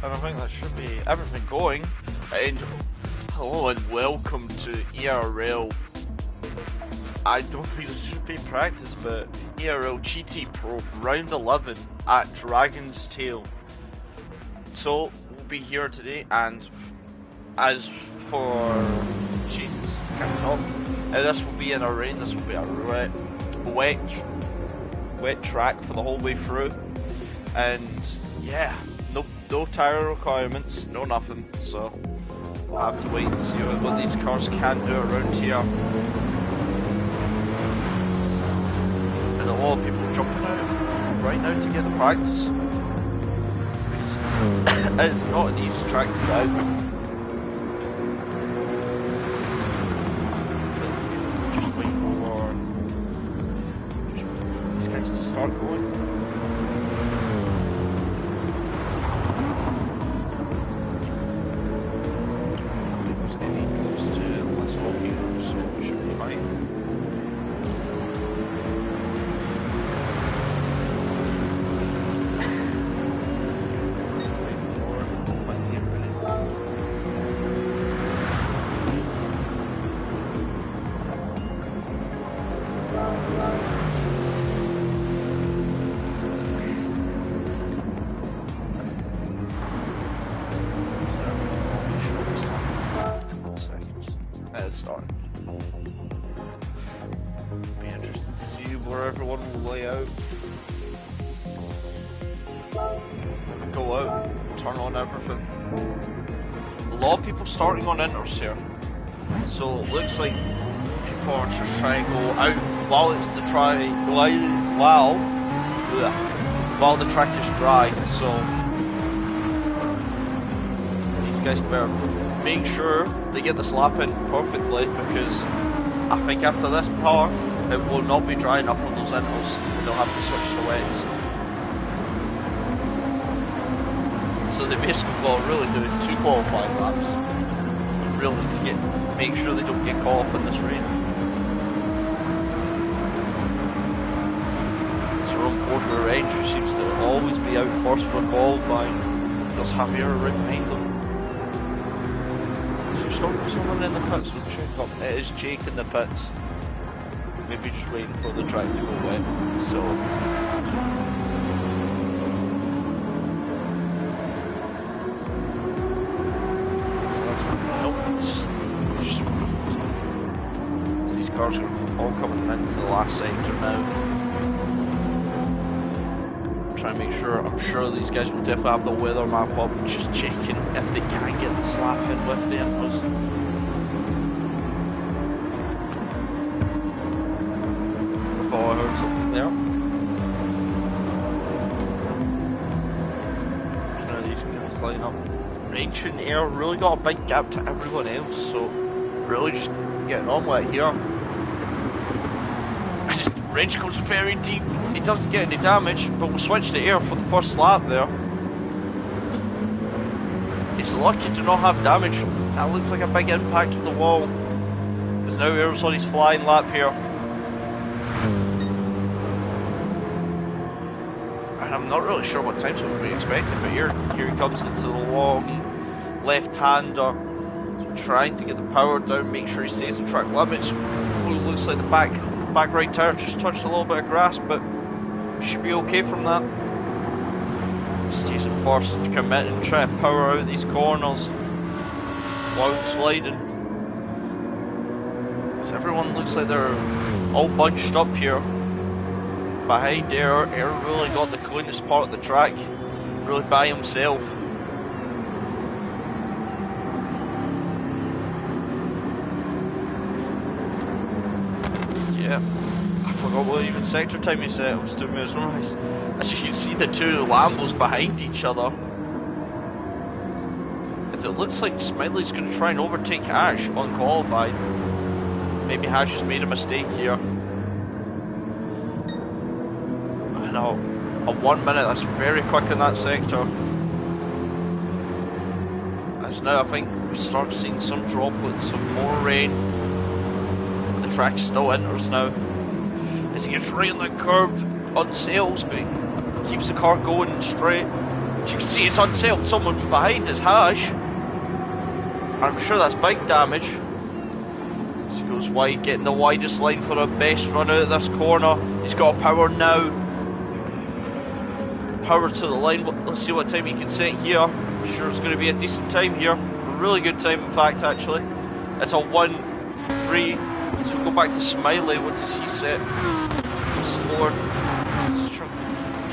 And I think that should be everything going. And hello and welcome to ERL. I don't think this should be practice, but ERL GT Pro round 11 at Dragon's Tail. So we'll be here today, and as for Jesus, can't talk. This will be in a rain. This will be a wet track for the whole way through, and yeah. No tyre requirements, no nothing, so we'll have to wait and see what these cars can do around here. There's a lot of people jumping out right now to get the practice. It's not an easy track to get out. Just waiting for these guys to start going. Starting on inters here, so it looks like people are just trying to go out while the track is dry. So these guys better make sure they get this lap in perfectly, because I think after this part it will not be dry enough on those inters, and they'll have to switch to wets. So they basically got to really do 2 qualifying laps. Really to make sure they don't get caught up in this rain. So we're on board with Range, who seems to always be out first for qualifying. There's Javier right behind them. Is there still someone in the pits? We'll check up. It is Jake in the pits. Maybe just waiting for the track to go wet. So cars are all coming into the last sector now. Trying to make sure, I'm sure these guys will definitely have the weather map up, just checking if they can get the slap in with the inters. Oh, I heard something there. Now these guys line up. Range and Air really got a big gap to everyone else, so really just getting on with it here. Range goes very deep, he doesn't get any damage, but we'll switch to Air for the first lap there. He's lucky to not have damage. That looks like a big impact on the wall. Because now Air's on his flying lap here. And I'm not really sure what times we'll be expecting, but here he comes into the long left-hander, trying to get the power down, make sure he stays in track limits. Looks like the back right tyre just touched a little bit of grass, but should be okay from that. Stays in first and commit and try to power out these corners while sliding. So everyone looks like they're all bunched up here. Behind Air really got the cleanest part of the track, really by himself. Yeah, I forgot what even sector time he said. It was too mesmerised. As you can see, the 2 Lambos behind each other. As it looks like Smiley's going to try and overtake Hash unqualified. Maybe Hash has made a mistake here. I know, a 1 minute, that's very quick in that sector. As now I think we start seeing some droplets, some more rain. The track's still inters now. As he gets right on the curve on sails, but he keeps the car going straight. As you can see, it's unsettled someone from behind. It's Hash. I'm sure that's big damage. As he goes wide, getting the widest line for a best run out of this corner. He's got power now. Power to the line. Let's see what time he can set here. I'm sure it's going to be a decent time here. A really good time, in fact, actually. It's a 1-3. So we'll go back to Smiley. What does he set? Slower.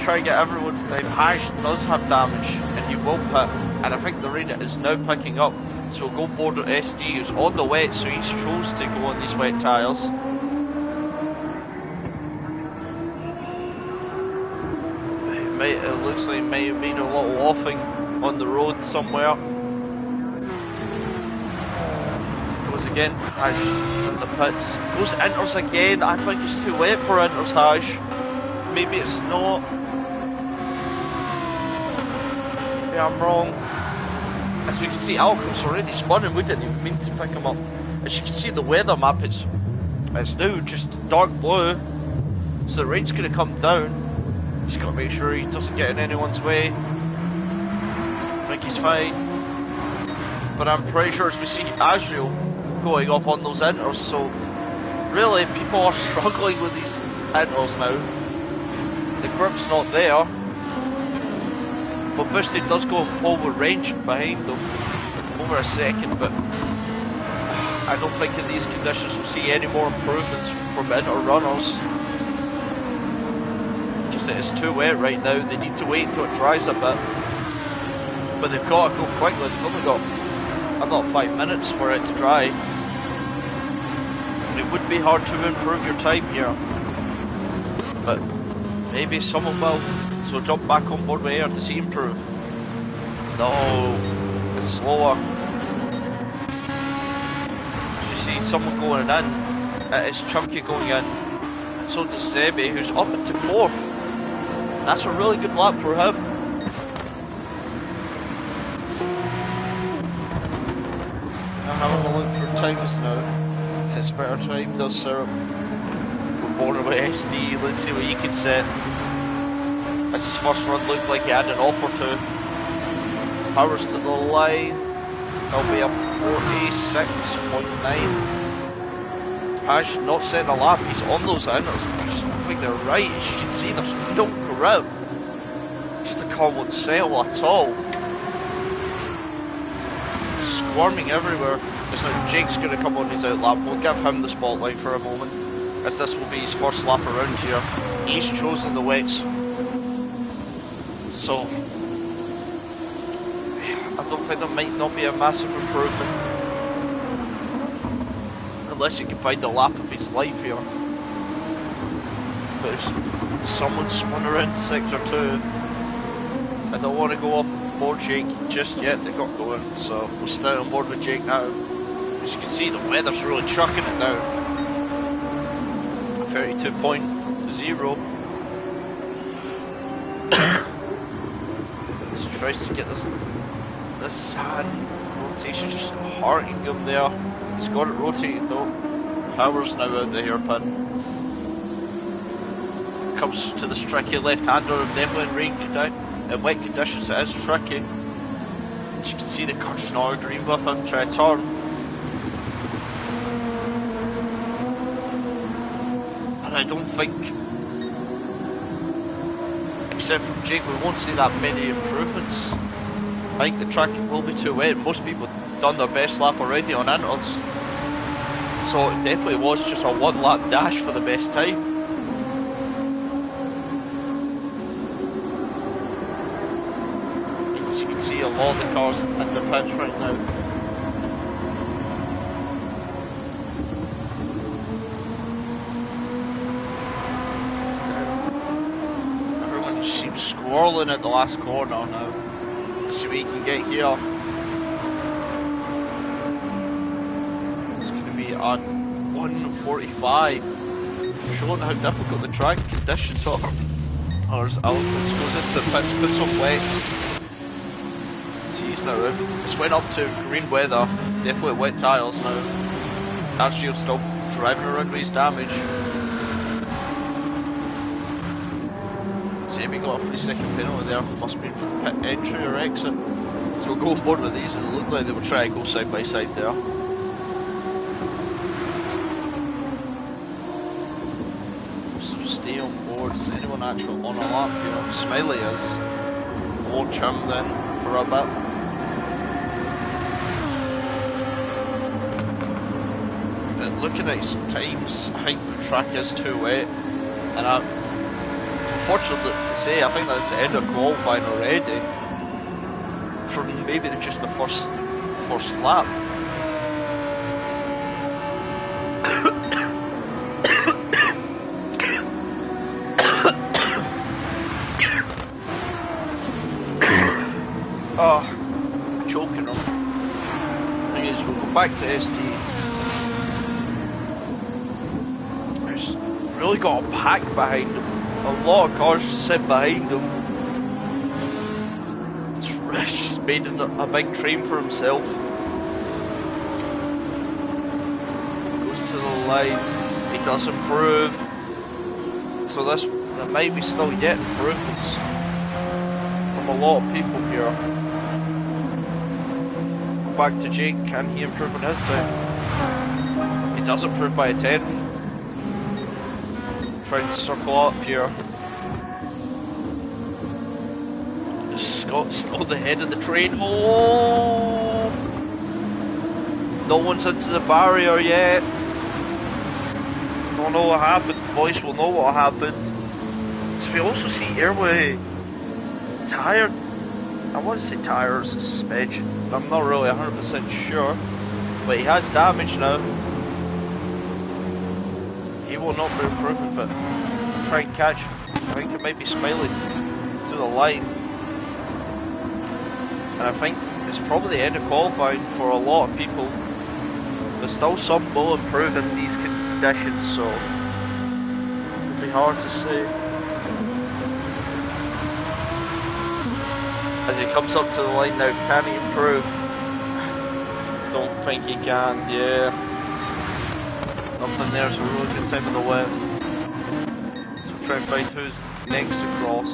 Try and get everyone's time. Hash does have damage, and he will pit. And I think the rain is now picking up. So we'll go board with SD, who's on the wet, so he's chose to go on these wet tyres. It looks like he may have made a little offing on the road somewhere. Goes again, Hash in the pits. Goes Inters again. I think it's too wet for Inters, Hash. Maybe it's not. Maybe I'm wrong. As we can see, Alcom's already spun and we didn't even mean to pick him up. As you can see, the weather map, it's now just dark blue. So the rain's going to come down. He's got to make sure he doesn't get in anyone's way. I think he's fine. But I'm pretty sure as we see Azrael going off on those Inters, so really people are struggling with these Inters now. The grip's not there. But Boosted does go forward range behind them over a second, but I don't think in these conditions we'll see any more improvements from Inter runners. Because it is too wet right now, they need to wait until it dries a bit. But they've got to go quickly, they've only got about 5 minutes for it to dry. And it would be hard to improve your time here. But maybe someone will. So jump back on board with Air to see improve. No, it's slower. You see someone going in. It's Chunky going in. And so does Zebi, who's up into 4th. That's a really good lap for him. I'm having a look for times now. Sets better time, does Syrup. We're born with SD, let's see what he can set. As his first run looked like he had an off or two. Powers to the line. That'll be a 46.9. Hash not setting a lap, he's on those Inters. I just don't think they're right. As you can see, there's no grip. Just the car won't settle at all. Squirming everywhere. Just now Jake's going to come on his out lap. We'll give him the spotlight for a moment, as this will be his first lap around here. He's chosen the wets. So, I don't think there might not be a massive improvement. Unless you can find the lap of his life here. But if someone's spun around sector 2, I don't want to go off board Jake just yet, they got going. So, we'll stay on board with Jake now. As you can see, the weather's really chucking it now. 32.0. Tries to get this sand rotation, just harking him there. He's got it rotated though. Powers now out the hairpin. Comes to this tricky left-hander, definitely in rain in wet conditions it is tricky. As you can see, the car's just not agreeing with him, try to turn. And I don't think, except from Jake, we won't see that many improvements. I think the track will be too wet. Most people have done their best lap already on Inters. So it definitely was just a 1 lap dash for the best time. As you can see, a lot of the cars in the pits right now. Squirreling at the last corner now. Let's see what he can get here. It's going to be at 1:45. Showing how difficult the track conditions are. As Alphonse goes into the pits, puts on wets. See, he's now out. It's went up to green weather. Definitely wet tyres now. Actually, he'll stop driving around with his damage. say we got a 3-second penalty there. Must be for the pit entry or exit. So we'll go on board with these, and it looked like they were trying to go side by side there. So stay on board. Is anyone actually on a lap here? Smiley is. Watch him then for a bit. But looking at some times, I think the track is too wet, and unfortunately to say, I think that's the end of qualifying already. For maybe just the first lap. Oh, choking him. Thing is, we'll go back to ST. He's really got a pack behind him. A lot of cars just sit behind him. He's made a big train for himself. Goes to the line. He does improve. So there might be still yet improvements from a lot of people here. Back to Jake. Can he improve on his time? He does improve by a 10. Trying to circle up here. Scott's still the head of the train. Oh! No one's into the barrier yet. Don't know what happened. The boys will know what happened. So we also see Airway tired. I want to say tires and suspension, but I'm not really 100% sure. But he has damage now. He will not be improving, but try and catch. I think it might be Smiley to the line. And I think it's probably the end of qualifying for a lot of people. There's still some will improve in these conditions, so it'll be hard to say. As he comes up to the line now, can he improve? Don't think he can, yeah. Nothing there, so a really good time of the wet. So we'll try and find who's next across.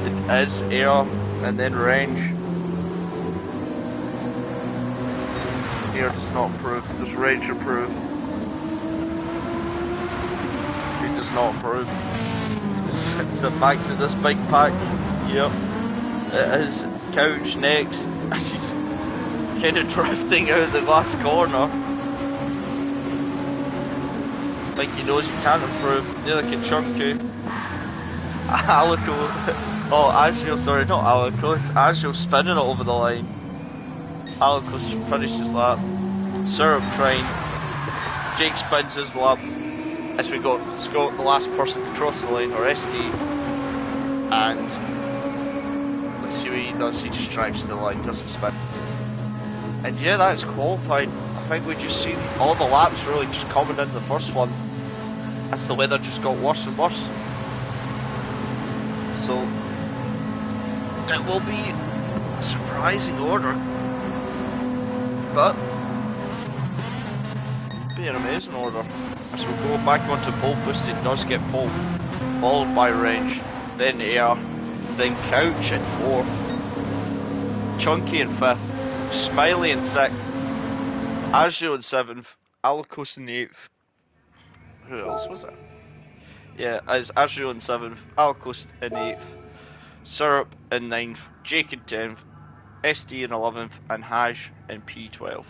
It is Air and then Range. Air does not improve, does Range improve? He does not improve. So back to this big pack. Yep. It is Couch next as he's kind of drifting out of the last corner. Like he knows he can't improve. Nearly like a Chunky. Alico. Oh, Azio, sorry, not Alico. It's Azio spinning it over the line. Alico's finished his lap. Syrup trying. Jake spins his lap. As we got Scott, the last person to cross the line, or ST. And let's see what he does. He just drives to the line, doesn't spin. And yeah, that's qualified. I think we just seen all the laps really just coming in the first one as the weather just got worse and worse. So it will be a surprising order, but it'll be an amazing order. As we go back onto pole, Boosted does get pole, followed by Range, then Air, then Couch in 4th, Chunky in 5th, Smiley in 6th, Azio in 7th, Alicos in 8th. Who else was it? Yeah, as Azio in 7th, Alicos in 8th, Syrup in 9th, Jake in 10th, SD in 11th, and Haj in P12.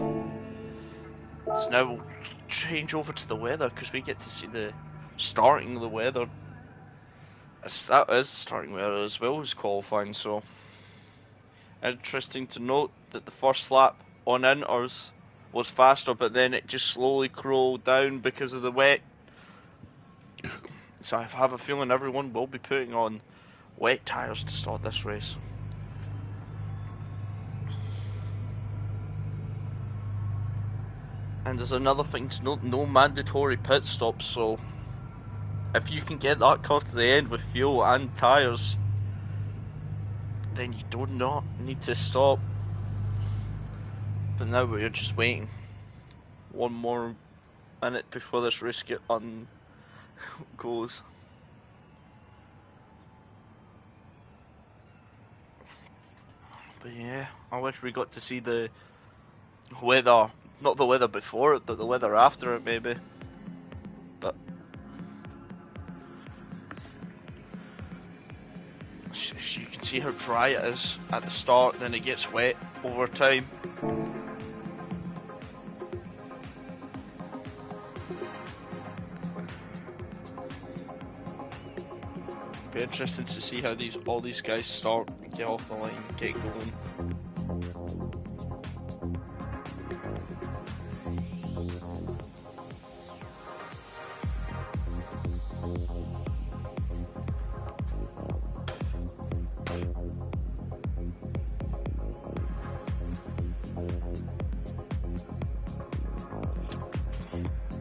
So now we'll change over to the weather because we get to see the starting of the weather. That is starting weather as well as qualifying, so interesting to note that the first lap on inters was faster, but then it just slowly crawled down because of the wet. So I have a feeling everyone will be putting on wet tyres to start this race. And there's another thing to note, no mandatory pit stops, so if you can get that car to the end with fuel and tyres, then you do not need to stop. But now we're just waiting one more minute before this race goes. But yeah, I wish we got to see the weather, not the weather before it, but the weather after it maybe. But you can see how dry it is at the start, then it gets wet over time. Be interesting to see how all these guys start, get off the line, get going.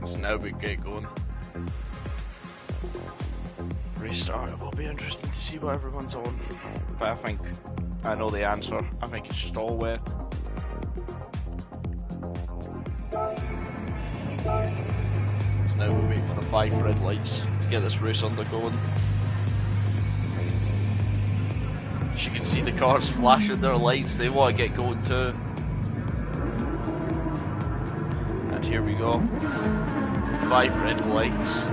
So now we get going. Restart. It will be interesting to see what everyone's on, but I think I know the answer. I think it's just all wet. So now we wait for the 5 red lights to get this race undergoing. As you can see the cars flashing their lights, they want to get going too. And here we go. 5 red lights.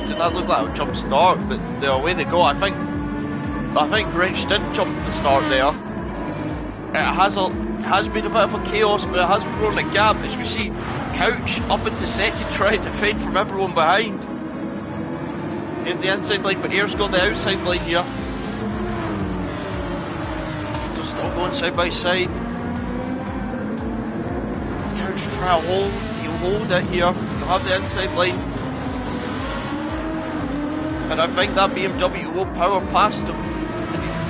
Did that look like a jump start? But the way they go, I think Rich did jump the start there. It has been a bit of a chaos, but it has thrown a gap. As we see, Couch up into second, trying to fade from everyone behind. Here's the inside line, but Air's got the outside line here. So still going side by side. Couch try to hold. He'll hold it here. He'll have the inside line. And I think that BMW will power past him.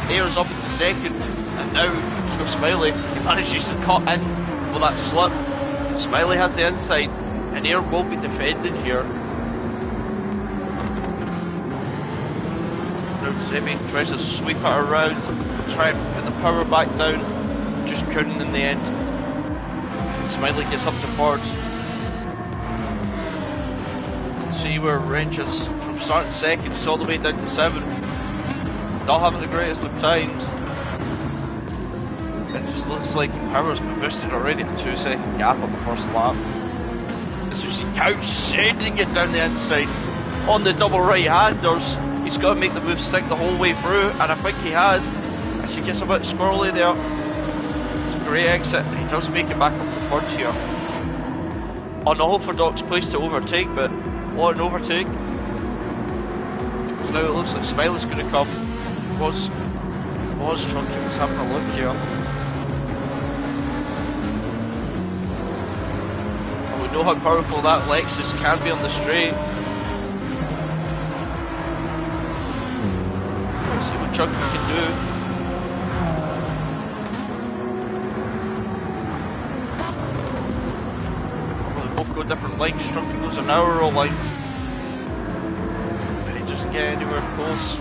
Air's up into second, and now he's got Smiley. He manages to cut in with that slip. Smiley has the inside, and Air will be defending here. Now Zebby tries to sweep it around, try and put the power back down, just couldn't in the end. And Smiley gets up to third. See where Wrench is from starting second, it's all the way down to 7. Not having the greatest of times. It just looks like power's been boosted already, a 2-second gap on the first lap. As you see Couch sending it down the inside on the double right-handers. He's got to make the move stick the whole way through, and I think he has. As he gets a bit squirrely there. It's a great exit, and he does make it back up to third here. On the whole for Doc's place to overtake, but what an overtake. So now it looks like Smiley's going to come. Was Chunky was having a look here. And we know how powerful that Lexus can be on the straight. Let's see what Chunky can do. Well, they both go different lines. Chunky goes a narrow line. But he doesn't get anywhere close.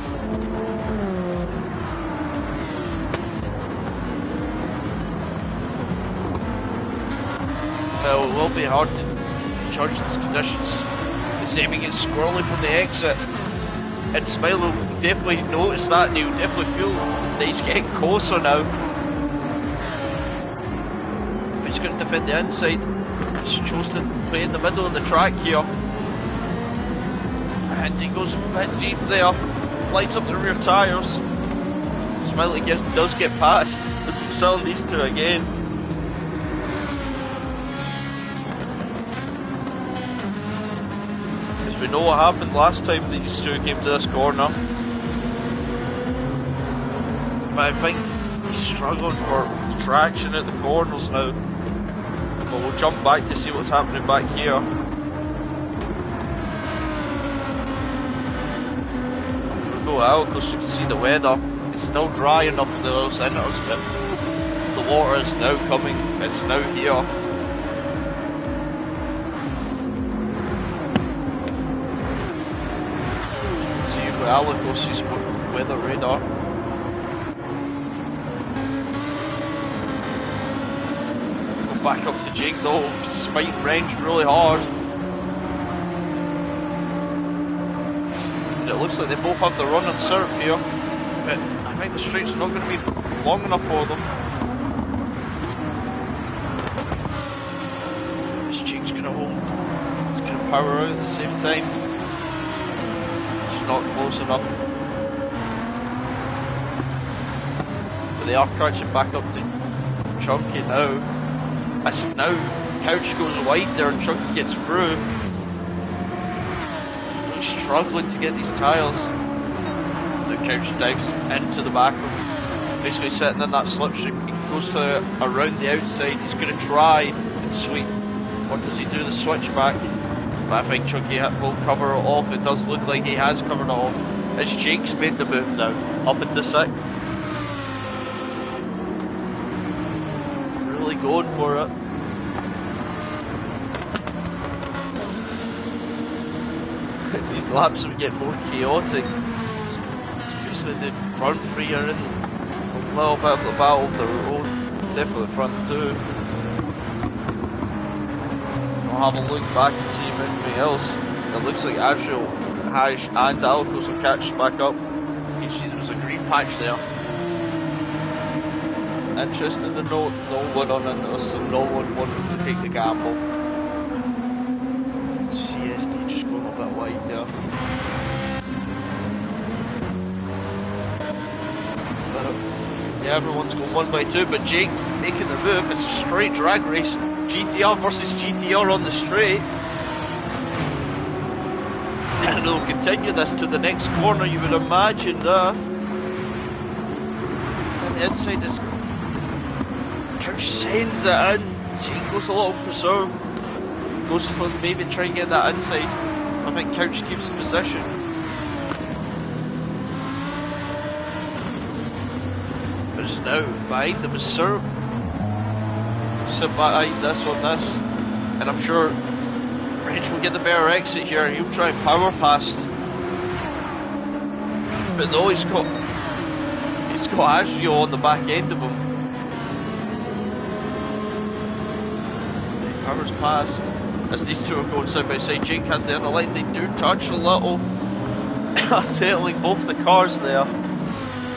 Well, it will be hard to judge these conditions. The Zebby gets squirrely from the exit, and Smiley will definitely notice that, and he'll definitely feel that he's getting closer now. But he's going to defend the inside. He's chosen to play in the middle of the track here. And he goes a bit deep there, lights up the rear tyres. Smiley does get past, as we saw these two again. We know what happened last time these two came to this corner. But I think he's struggling for traction at the corners now. But we'll jump back to see what's happening back here. We'll go out because you can see the weather. It's still dry enough for those centers, but the water is now coming. It's now here. Alicos' weather radar. Go back up to Jake though, he's fighting Wrench really hard. And it looks like they both have the run on syrup here. But I think the straight's not going to be long enough for them. This Jake's going to hold. He's going to power out at the same time. It's not close enough. But they are catching back up to Chunky now. As now Couch goes wide there and Chunky gets through. He's struggling to get these tyres. The Couch dives into the back of him. Basically sitting in that slipstream. He goes to around the outside. He's going to try and sweep. Or does he do the switchback? But I think Chunky will cover it off. It does look like he has covered it off. As Jake's made the move now. Up into 6th. Really going for it. As these laps will get more chaotic. So basically the front three are in a little bit of the battle of their own. Definitely the front two. We'll have a look back and see if anybody else. It looks like Adriel, Haj and Alcos will catch back up. You see there was a green patch there. Interesting to note, no one on us and no one wanted to take the gamble. CSD just going a bit wide there. Yeah, everyone's going 1 by 2, but Jake making the move. It's a straight drag race. GTR versus GTR on the straight. And they'll continue this to the next corner, you would imagine there. And the inside is... Couch sends it in. Jake goes a little preserved. Goes for maybe try and get that inside. I think Couch keeps the position. There's now behind them is Serb. Sit behind this on this. And I'm sure Rage will get the better exit here and he'll try and power past. But though he's got Asrio on the back end of him. He powers past. As these two are going side by side, Jake has the inner line. They do touch a little. Settling both the cars there.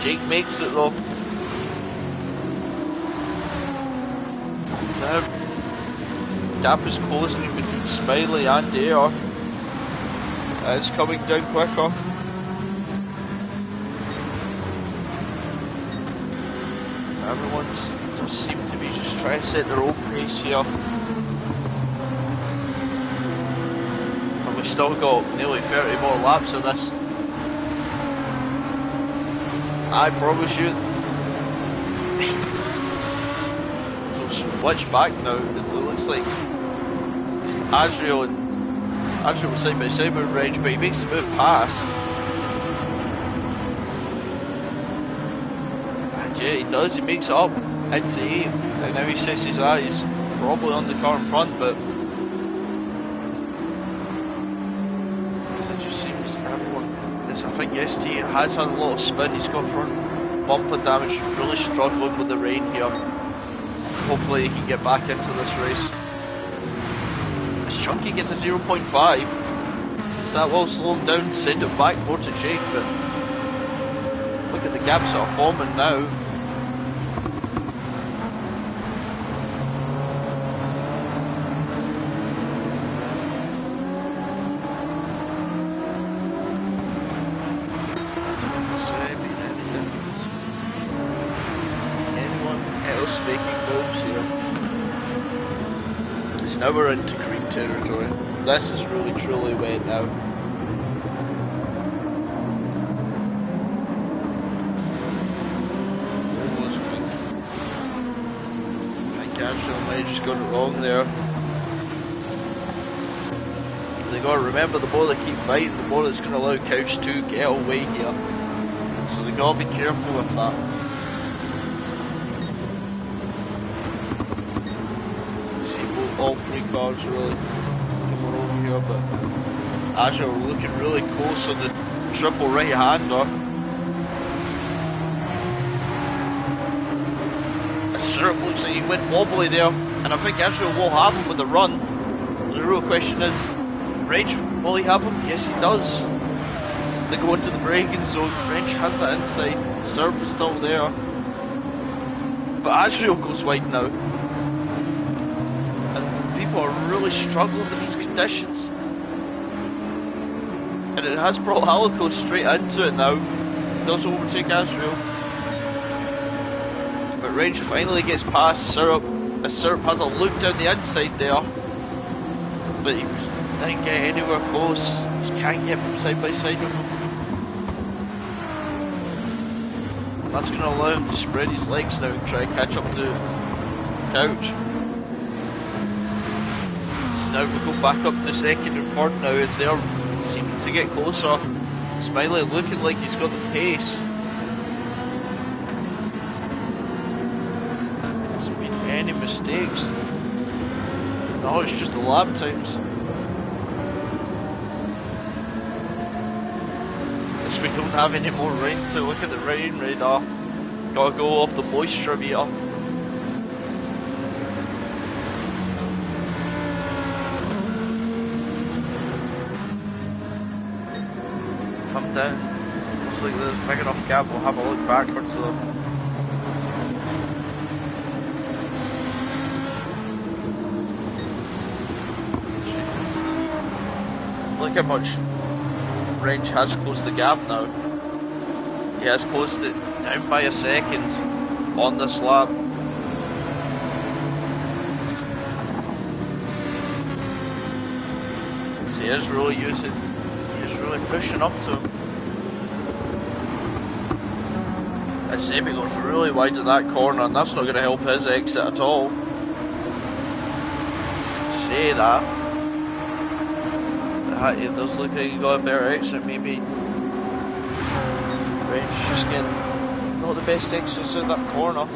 Jake makes it though. Now, gap is closing between Smiley and Air. It's coming down quicker. Everyone does seem to be just trying to set their own pace here. And we've still got nearly 30 more laps of this. I promise you. Switch back now, because it looks like Adriel was side by side with Reg, but he makes the move past. And yeah, he does, he makes it up into 8, and now he sets his eyes probably on the car in front, but because it just seems everyone, I think ST has had a lot of spin, he's got front bumper damage, really struggling with the rain here. Hopefully he can get back into this race. As Chunky gets a 0.5, so that will slow him down, send it back more to Jake, but look at the gaps that are forming now. Now we're into green territory. This is really truly wet now. Almost weak. I think Angelo might have just got it wrong there. They gotta remember, the more they keep fighting, the more it's gonna allow Couch to get away here. So they gotta be careful with that. All 3 cars really coming over here, but Azure looking really close on the triple right-hander. Syrup looks like he went wobbly there, and I think Azure will have him with the run. The real question is, Rage, will he have him? Yes, he does. they go into the braking zone. French has that inside. Serb is still there. But Azrael goes wide now. And people are really struggling with these conditions. And it has brought Halico straight into it now. Does overtake Azrael. But Range finally gets past Syrup. As Syrup has a look down the inside there. But he didn't get anywhere close. Just can't get side by side with him. That's going to allow him to spread his legs now and try to catch up to Couch. So now we go back up to second and third now as they're seeming to get closer. Smiley looking like he's got the pace. Hasn't been any mistakes. No, it's just the lap times. As we don't have any more rain to look at the rain radar. Gotta go off the moisture meter. Come down. Looks like there's a big enough gap. We'll have a look backwards though. Look how much Range has closed the gap now. He has closed it down by a second on this lap. So he is really pushing up to him. And Semi goes really wide at that corner, and that's not going to help his exit at all. Say that. It does look like he got a better exit, maybe. Range just getting not the best exits in that corner.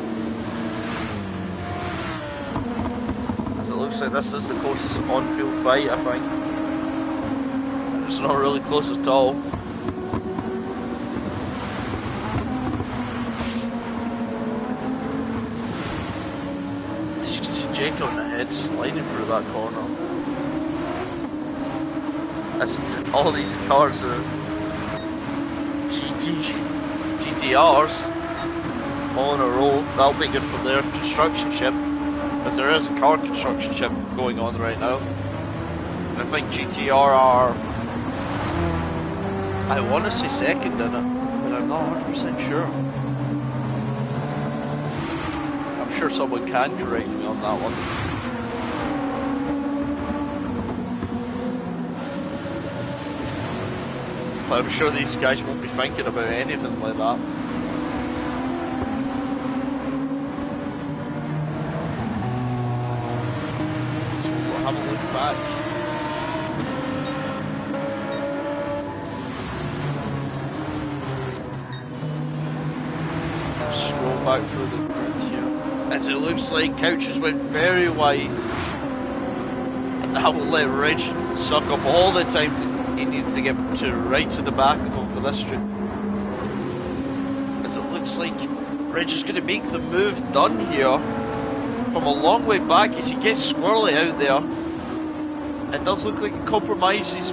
As it looks like this is the closest on-field fight, I think. It's not really close at all. As you can see Jake on the head sliding through that corner. As all these cars are GTRs all in a row. That'll be good for their construction ship, because there is a car construction ship going on right now. And I think GTR are, I want to say second in it, but I'm not 100% sure. I'm sure someone can correct me on that one. But I'm sure these guys won't be thinking about anything like that. So we'll have a look back. Scroll back through the grid here. As it looks like Couches went very wide. And that will let Reg suck up all the time he needs to get to right to the back of him for this strip. As it looks like Reg is going to make the move done here from a long way back as he gets squirrely out there. It does look like he compromises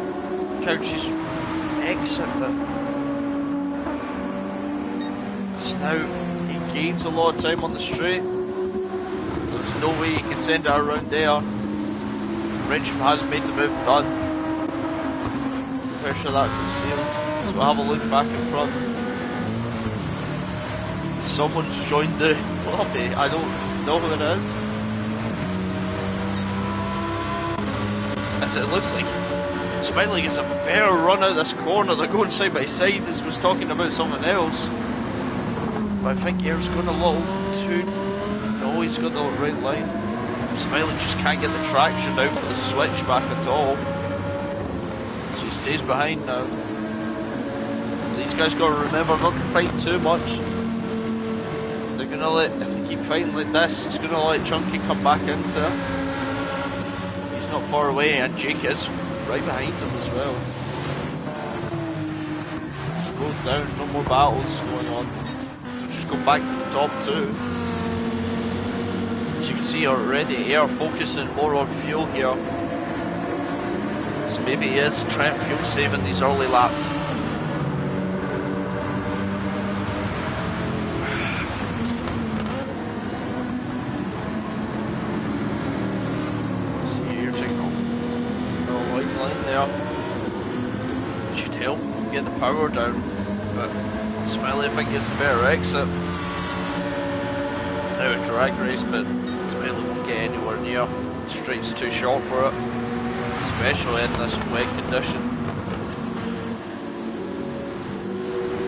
Couch's exit, but so now he gains a lot of time on the straight. There's no way he can send it around there. Reg has made the move done. Pretty sure that's the sealed. So we'll have a look back in front. Someone's joined the lobby. I don't know who it is. As it looks like Smiley gets a better run out this corner. They're going side by side. This was talking about something else. But I think Air's going a little too... No, he's got the right line. Smiley just can't get the traction out for the switch back at all. Stays behind now. These guys got to remember not to fight too much. They're gonna let, if they keep fighting like this, it's gonna let Chunky come back into it. He's not far away, and Jake is right behind him as well. Scroll down, no more battles going on. So just go back to the top two. As you can see already, Air focusing more on fuel here. So maybe he is trying to fuel save in these early laps. line there. Should help get the power down, but Smiley I think gets the better exit. It's now a drag race, but Smiley won't get anywhere near. The straight's too short for it, especially in this wet condition.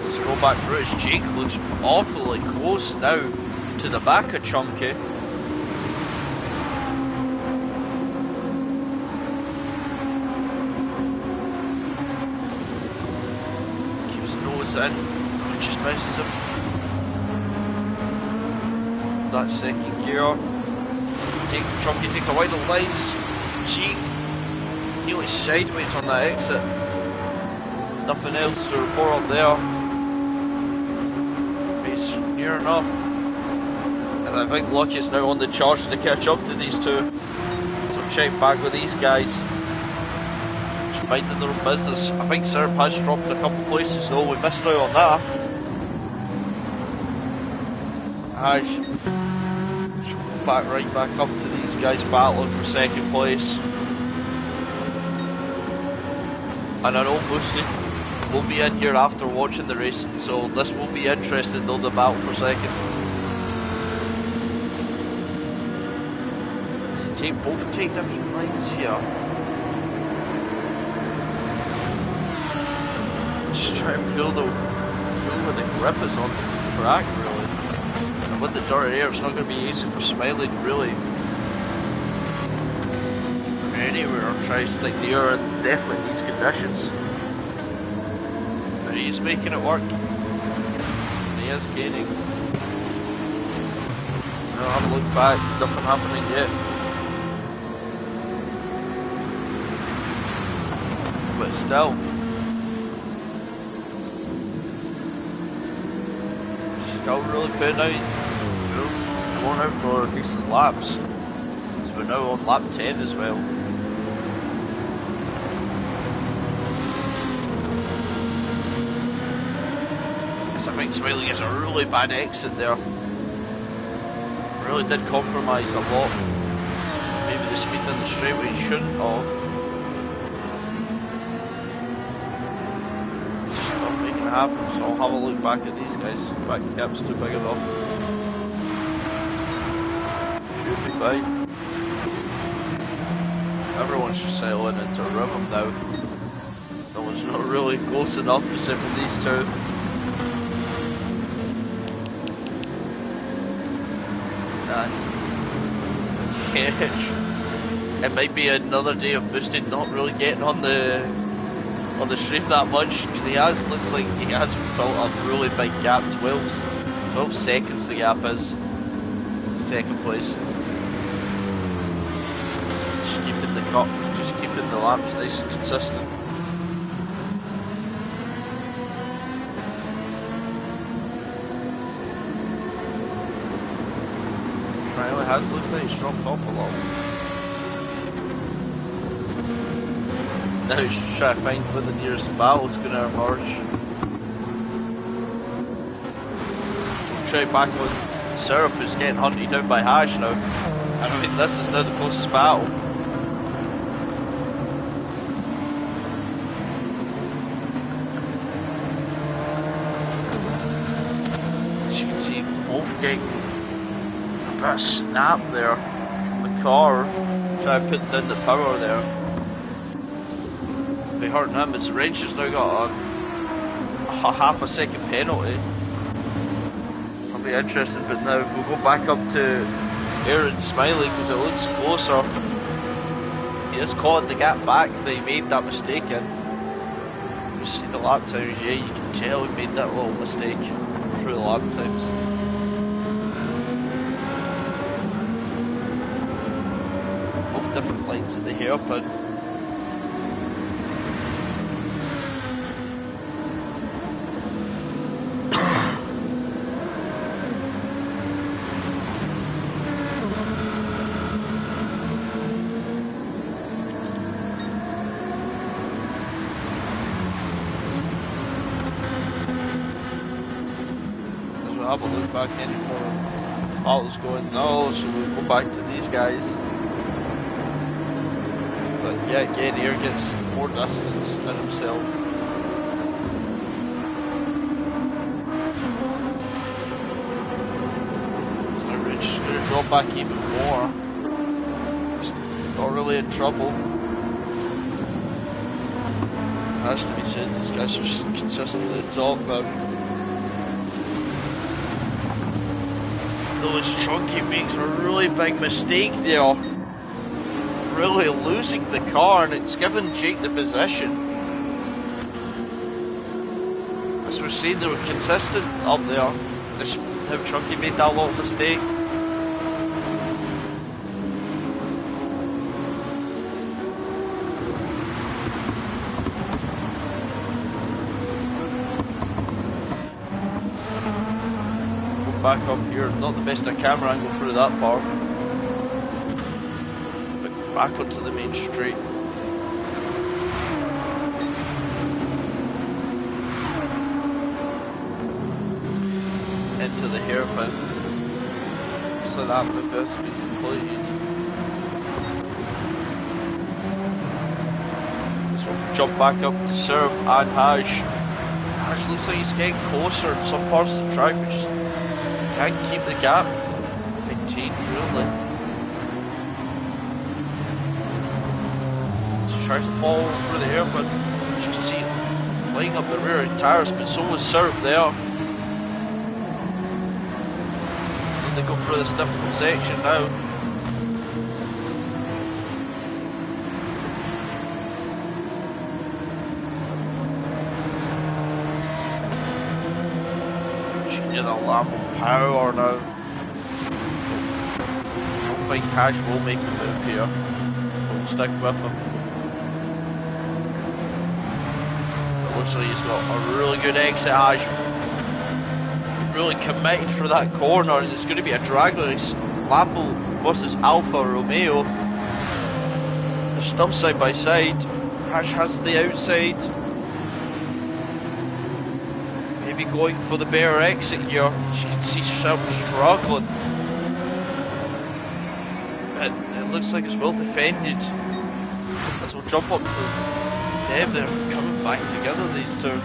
Let's go back through it. Jake looks awfully close now to the back of Chunky. Keeps his nose in, just misses him. That second gear. Chunky takes a wide of lines. Jake nearly sideways on that exit. Nothing else to report up there. He's near enough. And I think Lucky's now on the charge to catch up to these two. So check back with these guys. Just minding their own business. I think Syrup has dropped a couple places though, we missed out on that. Ash. Right back up to these guys battling for second place. And I know Boosty will be in here after watching the racing, so this will be interesting though, the battle for second. So both take different lines here. Just try and feel where the grip is on the track really. With the dirty air, it's not going to be easy for Smiley to really anywhere or try to stick the air in definitely these conditions. But he's making it work. And he is gaining. I'll have a look back, nothing happening yet. But still. Still really putting out. Going out for decent laps, so we're now on lap 10 as well. Yes, I think Smiley gets a really bad exit there. Really did compromise a lot. Maybe the speed in the straightaway he shouldn't have. Just not making it happen, so I'll have a look back at these guys. Back gap's too big enough. Fine. Everyone's just settling into a rhythm now. No one's not really close enough except for these two. It might be another day of Boosted not really getting on the stream that much because looks like he has built a really big gap. 12 seconds the gap is. Second place. Just keeping the laps nice and consistent. Riley has looked like he's dropped off a lot. Now he's trying to find where the nearest battle is going to emerge. We'll try back on Syrup, who's getting hunted down by Hash now. I mean, this is now the closest battle. Getting a bit of snap there from the car, try to put down the power there. Be hurting him as Wrench has now got a half a second penalty. I'll be interested, but now we'll go back up to Aaron Smiley because it looks closer. He has caught the gap back that he made that mistake in. You see the lap times, yeah, you can tell he made that little mistake through the lap times. Different lines of the hairpin. As we'll have a look back anymore. Battle's going no, so we'll go back to these guys. But yeah, again, here gets more distance than himself. So we're just going to drop back even more. He's not really in trouble. It has to be said, these guys are just consistently at the top now. Those Chunky makes a really big mistake there. Really losing the car, and it's given Jake the position. As we're saying, they were consistent up there. Just how Chunky made that little mistake. Back up here, not the best of camera angle through that part, but back onto the main street. Into the hairpin, so that move has been completed. So we'll jump back up to Serve and Hash. Hash looks like he's getting closer in some parts of the track, but just can't keep the gap maintained really. So he tries to fall over the hairpin. As you can see, laying up the rear tires, but so was Serve there. So they go through this difficult section now. The Lambo power now. I don't think Cash will make the move here. We'll stick with him. It looks like he's got a really good exit. Cash really committed for that corner, and it's going to be a drag race. Lambo versus Alfa Romeo. They're still side by side. Cash has the outside. Going for the better exit here. As you can see, Serve struggling. But it looks like it's well defended. As we'll jump up to them, they're coming back together, these two.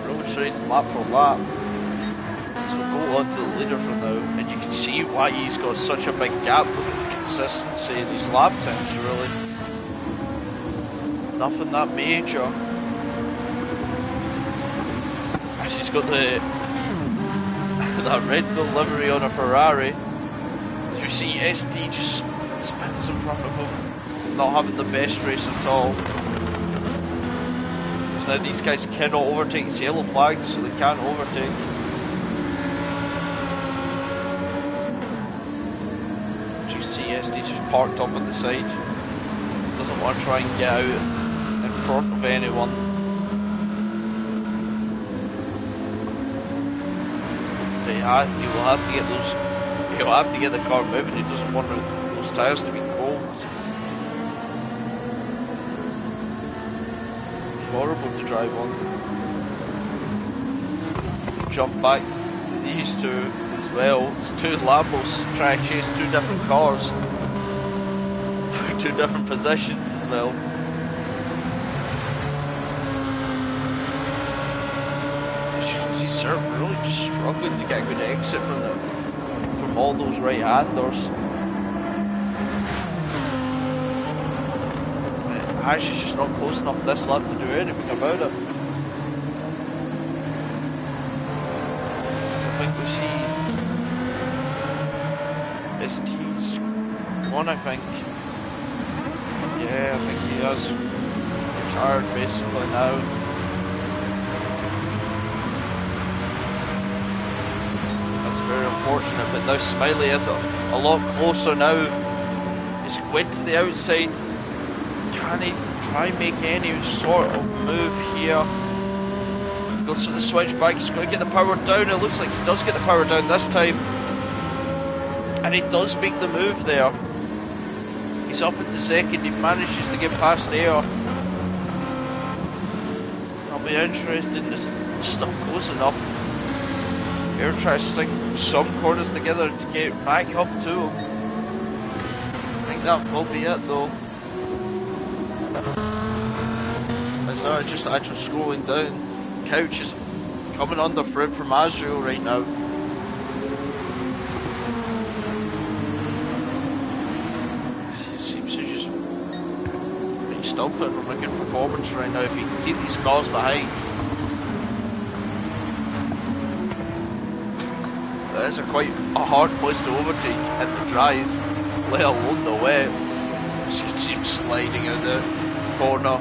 Really trading lap for lap. So we'll go on to the leader for now, and you can see why he's got such a big gap. Look at the consistency in these lap times, really. Nothing that major. He's got the that Red Bull livery on a Ferrari. As you see, SD just spins in front of him, not having the best race at all. So now these guys cannot overtake. It's yellow flags, so they can't overtake. As you see, SD just parked up on the side. Doesn't want to try and get out in front of anyone. He will have to get those. He'll have to get the car moving. He doesn't want those tyres to be cold. It's horrible to drive on. Jump back to these two as well. It's two Lambos trying to chase two different cars, two different positions as well. Serve really just struggling to get a good exit from all those right-handers. Ash is just not close enough this lap to do anything about it. So I think we see ST's won, I think. Yeah, I think he has retired basically now. Very unfortunate, but now Smiley is a lot closer now. He's went to the outside. Can he try and make any sort of move here? Goes for the switchback. He's going to get the power down. It looks like he does get the power down this time, and he does make the move there. He's up into second. He manages to get past Air. I'll be interested. It's still close enough. Air tries to stick some corners together to get back up to him. I think that will be it though. As now I just scrolling down. Couch is coming under threat from Azrael right now. He seems to just be still putting on a good performance right now if he can keep these cars behind. That is quite a hard place to overtake in the drive, let alone the wet. As you can see him sliding out the corner.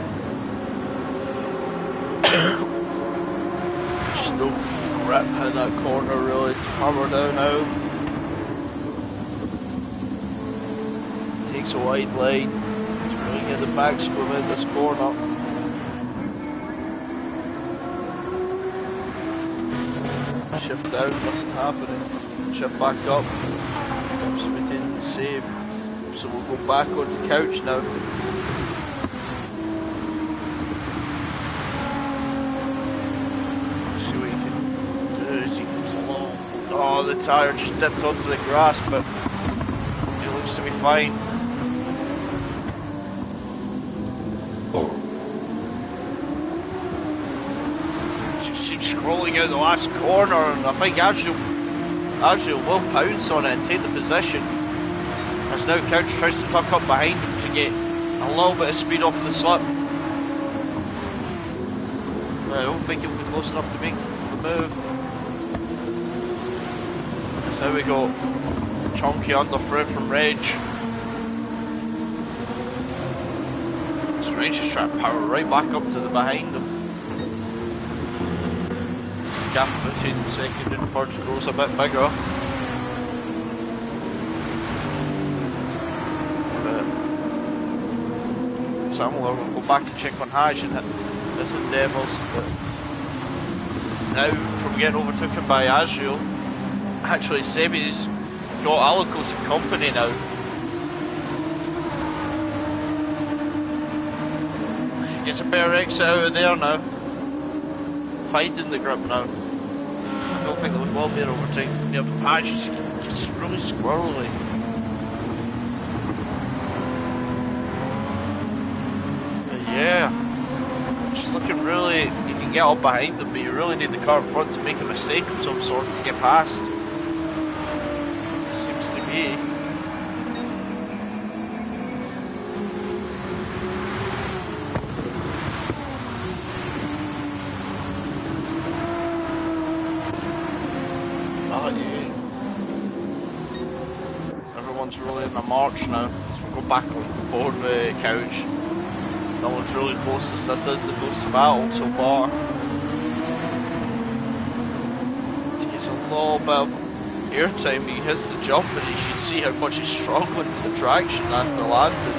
Just no grip in that corner really to hammer down now. Takes a wide line. He's really getting the maximum in this corner. Shift down, nothing happening. Shift back up. Keeps retaining the same. So we'll go back onto Couch now. See what he can do as he comes along. Oh, the tyre just dipped onto the grass, but it looks to be fine. Rolling out the last corner, and I think Azrael will pounce on it and take the position. As now Couch tries to tuck up behind him to get a little bit of speed off the slip. But I don't think he'll be close enough to make the move. So now we got Chunky under threat from Reg. So Reg is trying to power right back up to the behind him. Gap between second and third grows a bit bigger. But Samuel will go back to check on Hash and hit his endeavours. But now, from getting overtaken by Azrael, actually Sebi's got Alicos in company now. He gets a better exit out of there now. Finding the grip now. I don't think there will be an overtake. Yeah, but Patch is just really squirrely. But yeah, just looking really. You can get up behind them, but you really need the car in front to make a mistake of some sort to get past. Seems to be. Everyone's really in a march now, so we'll go back on board the Couch. No one's really closest. This is the closest battle so far. He gets a little bit of airtime. He hits the jump, and you can see how much he's struggling with the traction after landing.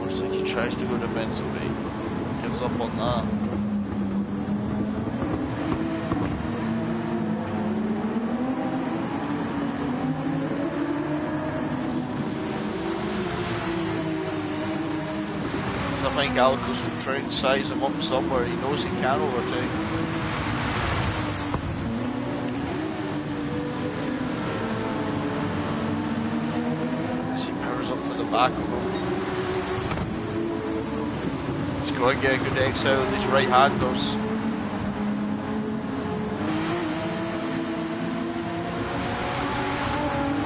Looks like he tries to go defensively. Gives up on that. I think Alicos will try and size him up somewhere. He knows he can overtake. As he powers up to the back of him. He's going to get a good exit out of these right-handers.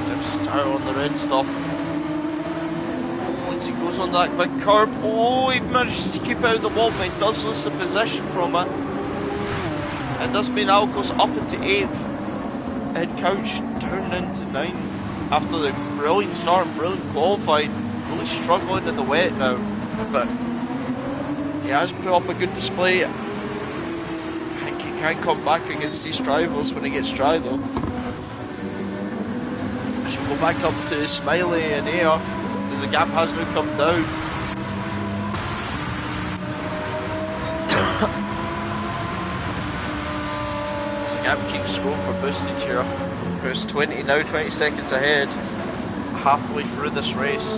Dips his tire on the red stuff. He goes on that big curb. Oh, he manages to keep out of the wall, but he does lose the position from it. It does mean Alicos up into 8th and Couch down into 9th after the brilliant start and brilliant qualifying. Really struggling in the wet now, but he has put up a good display. I think he can come back against these drivers when he gets dry though. I should go back up to Smiley and Air. The gap has now come down. The gap keeps going for boosted here. It's 20 now, 20 seconds ahead. Halfway through this race.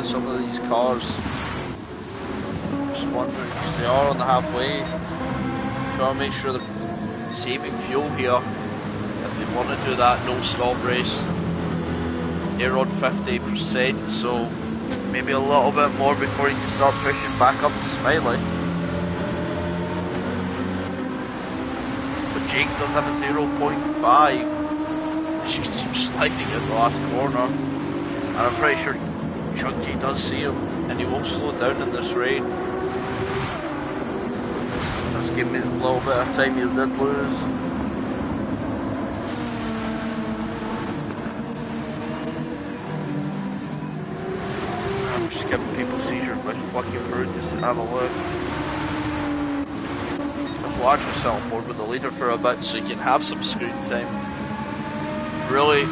with some of these cars. Just wondering, because they are on the halfway. Trying to make sure they're saving fuel here. If they want to do that no-stop race. They're on 50%, so maybe a little bit more before you can start pushing back up to Smiley. But Jake does have a 0.5. She seems sliding at the last corner. And I'm pretty sure Chunky does see him, and he won't slow down in this rain. Just give me a little bit of time, he did lose. I'm just giving people seizure by fucking through just to have a look. I've watched myself on board with the leader for a bit so you can have some screen time. Really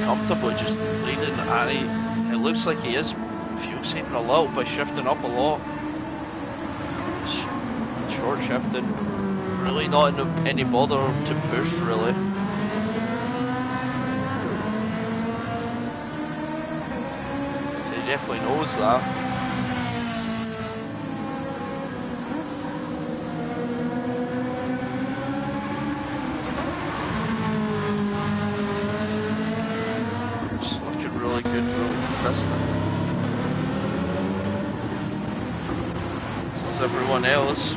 comfortably just leading, and it looks like he is fuel saving a little by shifting up a lot. Short shifting, really not in any bother to push really. So he definitely knows that. Everyone else.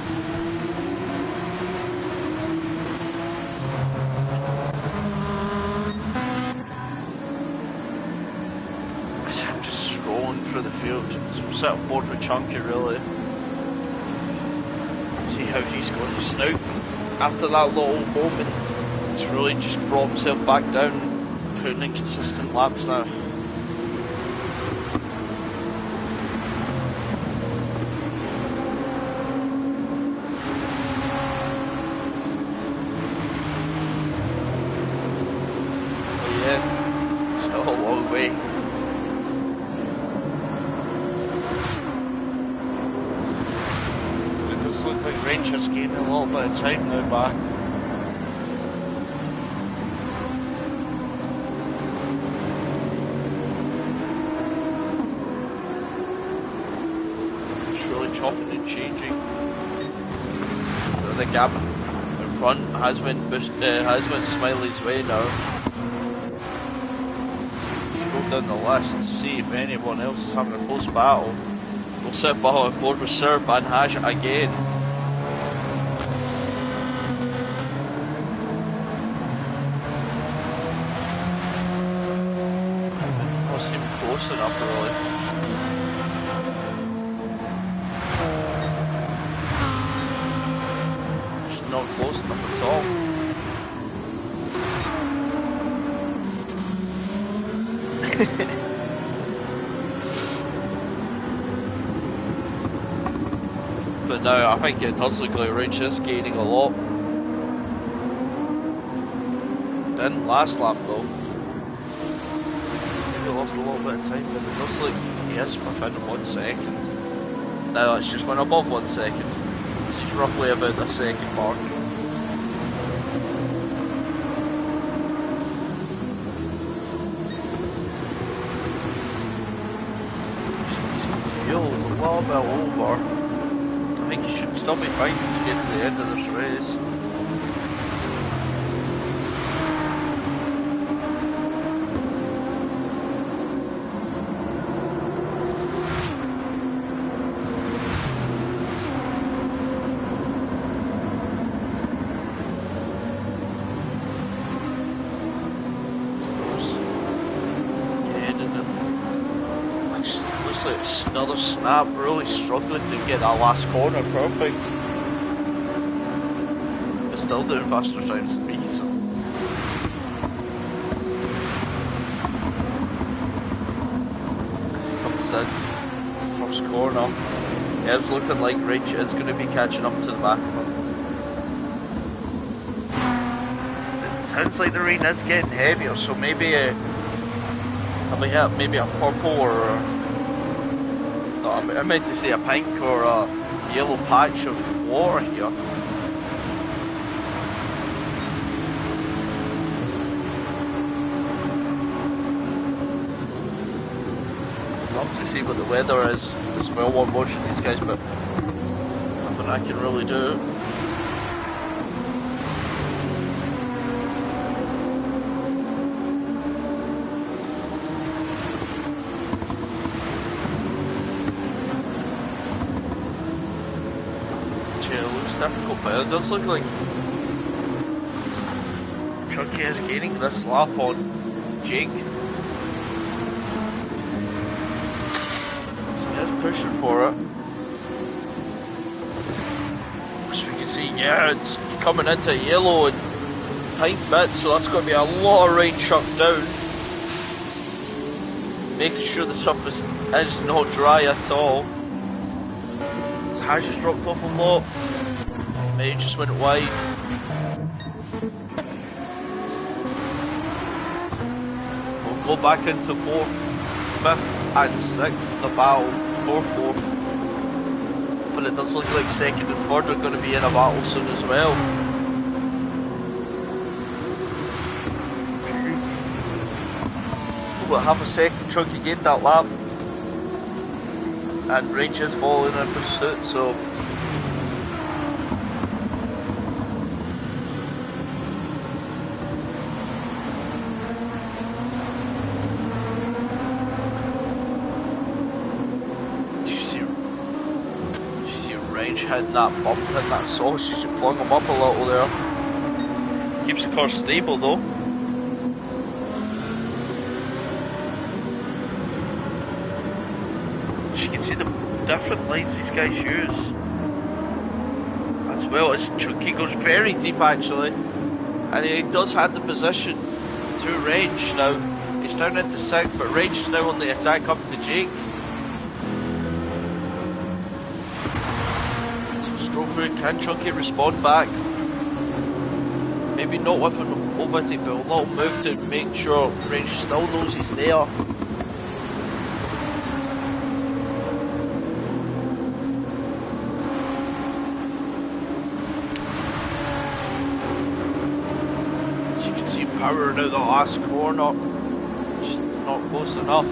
I'm just scrolling through the field. So we'll sit on board with Chunky really. See how he's going just now. After that little moment, he's really just brought himself back down, putting in consistent laps now. Time now back. It's really chopping and changing. The gap in front has went Smiley's way now. Scroll down the list to see if anyone else is having a close battle. We'll sit behind board with Serb and Hash again. Enough really. Just not close enough at all. But now I think it does look like Rich is gaining a lot. Didn't last lap though. Lost a little bit of time, but it does look he is within 1 second. Now it's just went above 1 second. So he's roughly about the second mark. Fuel is a little bit over. I think he should still be fine to get to the end of this race. Another snap, really struggling to get that last corner perfect. But still doing faster times than me, so. Comes in, first corner. It's looking like Rich is going to be catching up to the back of him. It sounds like the rain is getting heavier, so maybe maybe a purple or I meant to say a pink or a yellow patch of water here. love to see what the weather is as well while watching these guys, but nothing I can really do. It looks difficult, but it does look like Chucky is gaining this lap on Jake. Pushing for it. As we can see, yeah, it's coming into yellow in tight bits, so that's going to be a lot of rain chucked down. Making sure the surface is not dry at all. His has just dropped off a lot. Maybe just went wide. We'll go back into 4th, 5th and 6th, the battle. 4th, but it does look like 2nd and 3rd are going to be in a battle soon as well. About half a second Chunky gained that lap, and Rage is following in pursuit, so hitting that bump, hitting that sausage, and flung him up a little there. Keeps the car stable though. As you can see the different lines these guys use. As well as Chunky goes very deep actually. And he does hand the position to Rage now. He's down into 6th, but Rage is now on the attack up to Jake. Can Chunky respond back? Maybe not with an overtake, but a little move to make sure Rage still knows he's there. As you can see, powering out the last corner. Just not close enough.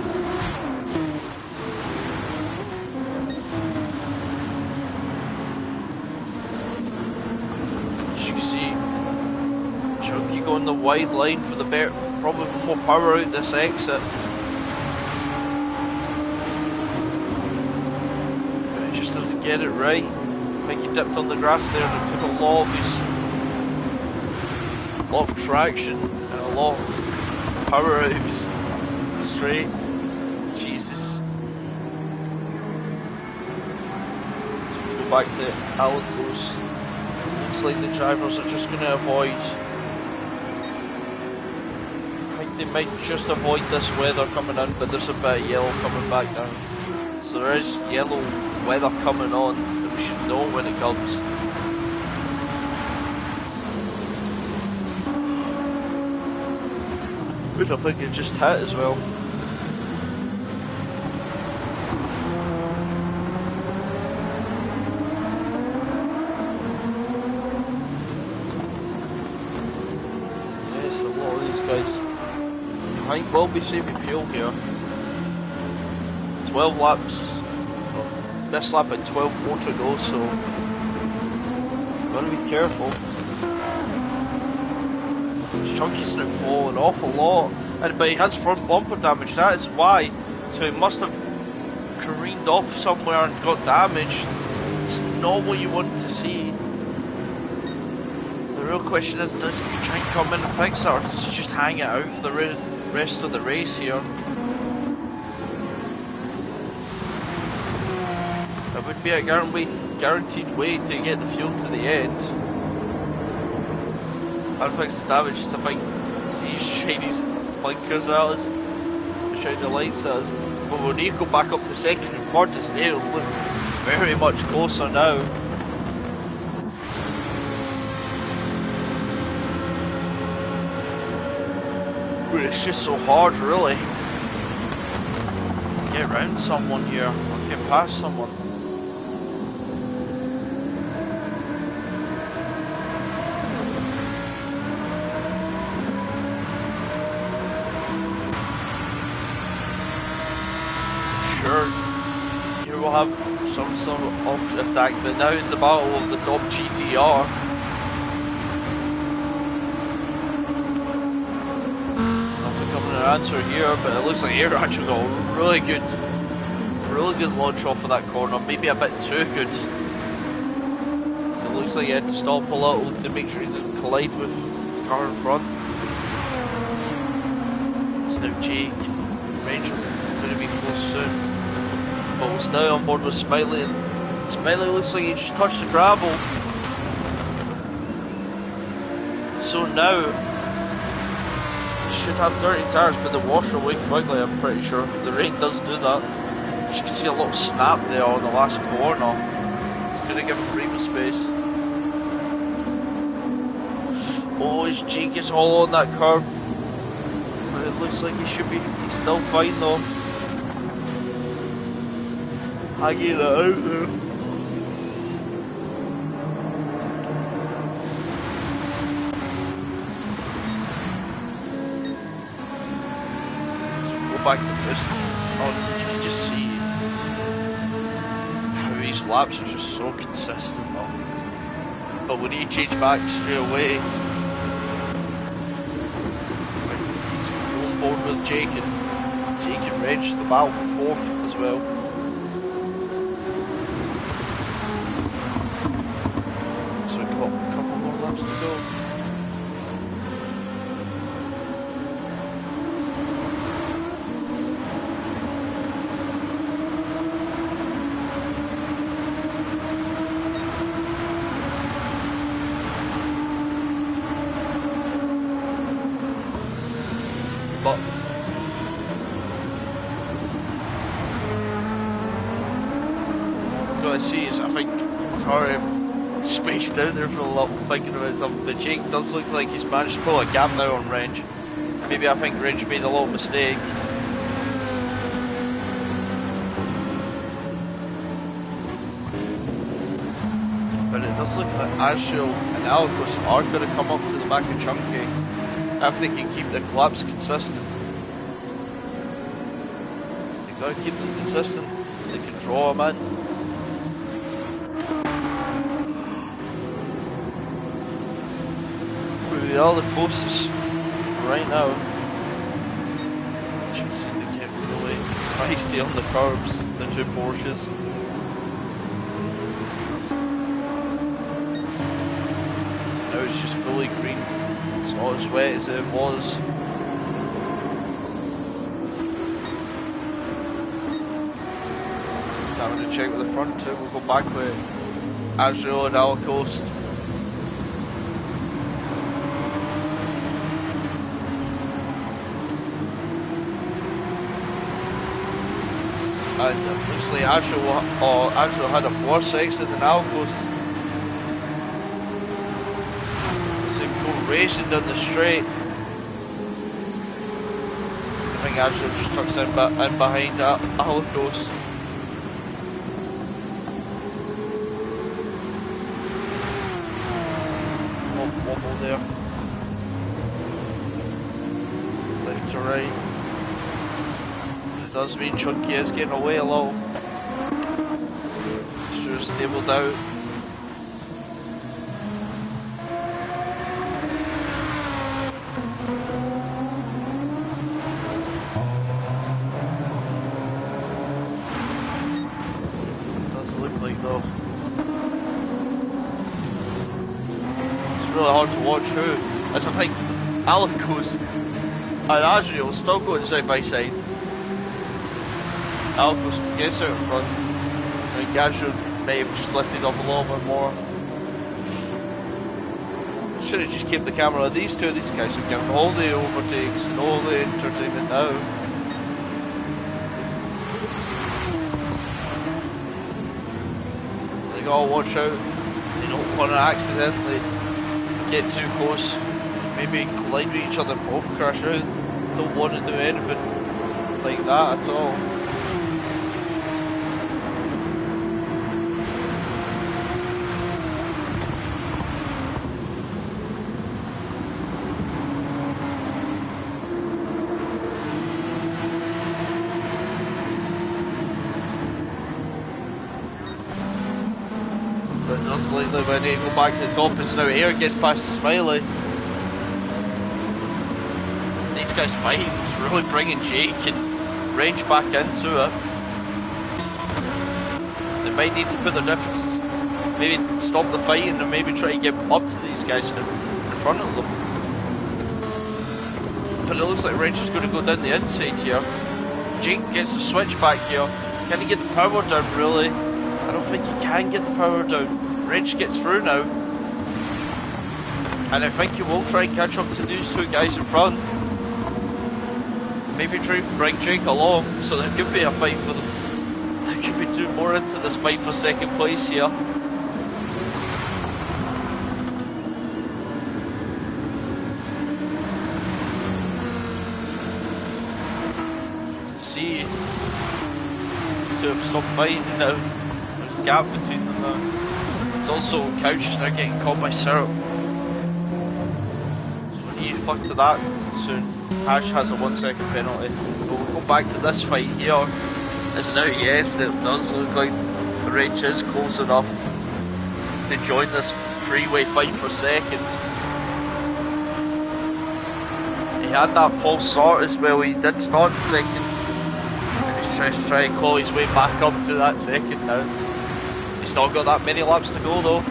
On the wide line for the better, probably more power out this exit. But it just doesn't get it right. I think he dipped on the grass there and it took a lot of traction and a lot of power out of his straight. Jesus. So we go back to Allenco's. Looks like the drivers are just going to avoid. They might just avoid this weather coming in, but there's a bit of yellow coming back down. So there is yellow weather coming on, and we should know when it comes. Which I think it just hit as well. Yes, a lot of these guys. I think we'll be saving fuel here. 12 laps. This lap at 12 more to go, so gotta be careful. Chunky's now falling off a lot, but he has front bumper damage. That is why. So he must have careened off somewhere and got damaged. It's not what you want to see. The real question is, does he try and come in and fix it, or does he just hang it out for the rest of the race here? It would be a guaranteed way to get the fuel to the end. And fix the damage. Just if I these shiny blinkers at us, shine the lights at us. But when you go back up to 2nd and 3rd, they look very much closer now. But it's just so hard, really. Get round someone here, or get past someone. will have some sort of attack, but now it's the battle of the top GTR. Not becoming an answer here, but it looks like Air actually got a really good launch off of that corner, maybe a bit too good. It looks like he had to stop a little to make sure he didn't collide with the car in front. It's now Jake. Ranger's going to be close soon. But we're now on board with Smiley, and Smiley looks like he just touched the gravel. So now, he should have dirty tyres, but they wash away quickly, I'm pretty sure. The rain does do that. You can see a little snap there on the last corner. It's going to give him breathing space. Oh, his Jake is all on that curb. But it looks like he's still fine though. Hanging it out there. Go back to this. Oh, you can just see how his laps are just so consistent though. But when he changed back straight away, he's on board with Jake and Reg, the battle for fourth as well. So we've got a couple more laps to go. But what I see is I think sorry I'm spaced out there for a little thinking about something, but Jake does look like he's managed to pull a gap now on Range. Maybe I think Range made a little mistake. But it does look like Azrael and Alicos are going to come up to the back of Chunky if they can keep the collapse consistent. They gotta keep them consistent. They can draw them in. We are the closest right now. You can see they get really feisty on the curbs, the two Porsches. Now it's just fully green. It's not as wet as it was. Time to check with the front two. We'll go back with Azrael and Alicos. And it looks like Azrael had a worse exit than Alicos. Racing down the straight. I think Azrael just tucks in behind Alicos. Wobble there. Left to right. It does mean Chunky is getting away a little. It's just stabled out. Hard to watch who, as I think Alicos and Azrael still going side by side. Alicos gets out in front. I think Azrael may have just lifted up a little bit more. Should have just kept the camera on these two. These guys have given all the overtakes and all the entertainment now. They gotta watch out. They don't want to accidentally get too close, maybe collide with each other, both crash out. Don't want to do anything like that at all. slightly when they go back to the top as now Air gets past Smiley. These guys fighting is really bringing Jake and Range back into it. They might need to put their differences, maybe stop the fighting and maybe try to get up to these guys in front of them. But it looks like Range is going to go down the inside here. Jake gets the switch back here. Can he get the power down really? I don't think he can get the power down. Range gets through now. And I think he will try and catch up to these two guys in front. Maybe try to bring Jake along, so there could be a fight for them. There could be two more into this fight for second place here. See, these two have stopped fighting now. There's a gap between them now. It's also Couch is now getting caught by Syrup. So we need to fuck to that soon. Hash has a 1 second penalty. But we'll go back to this fight here. As now, yes, it does look like the Range is close enough to join this three-way fight for second. He had that false start as well. He did start second. He's trying to claw his way back up to that second now. He's not got that many laps to go though.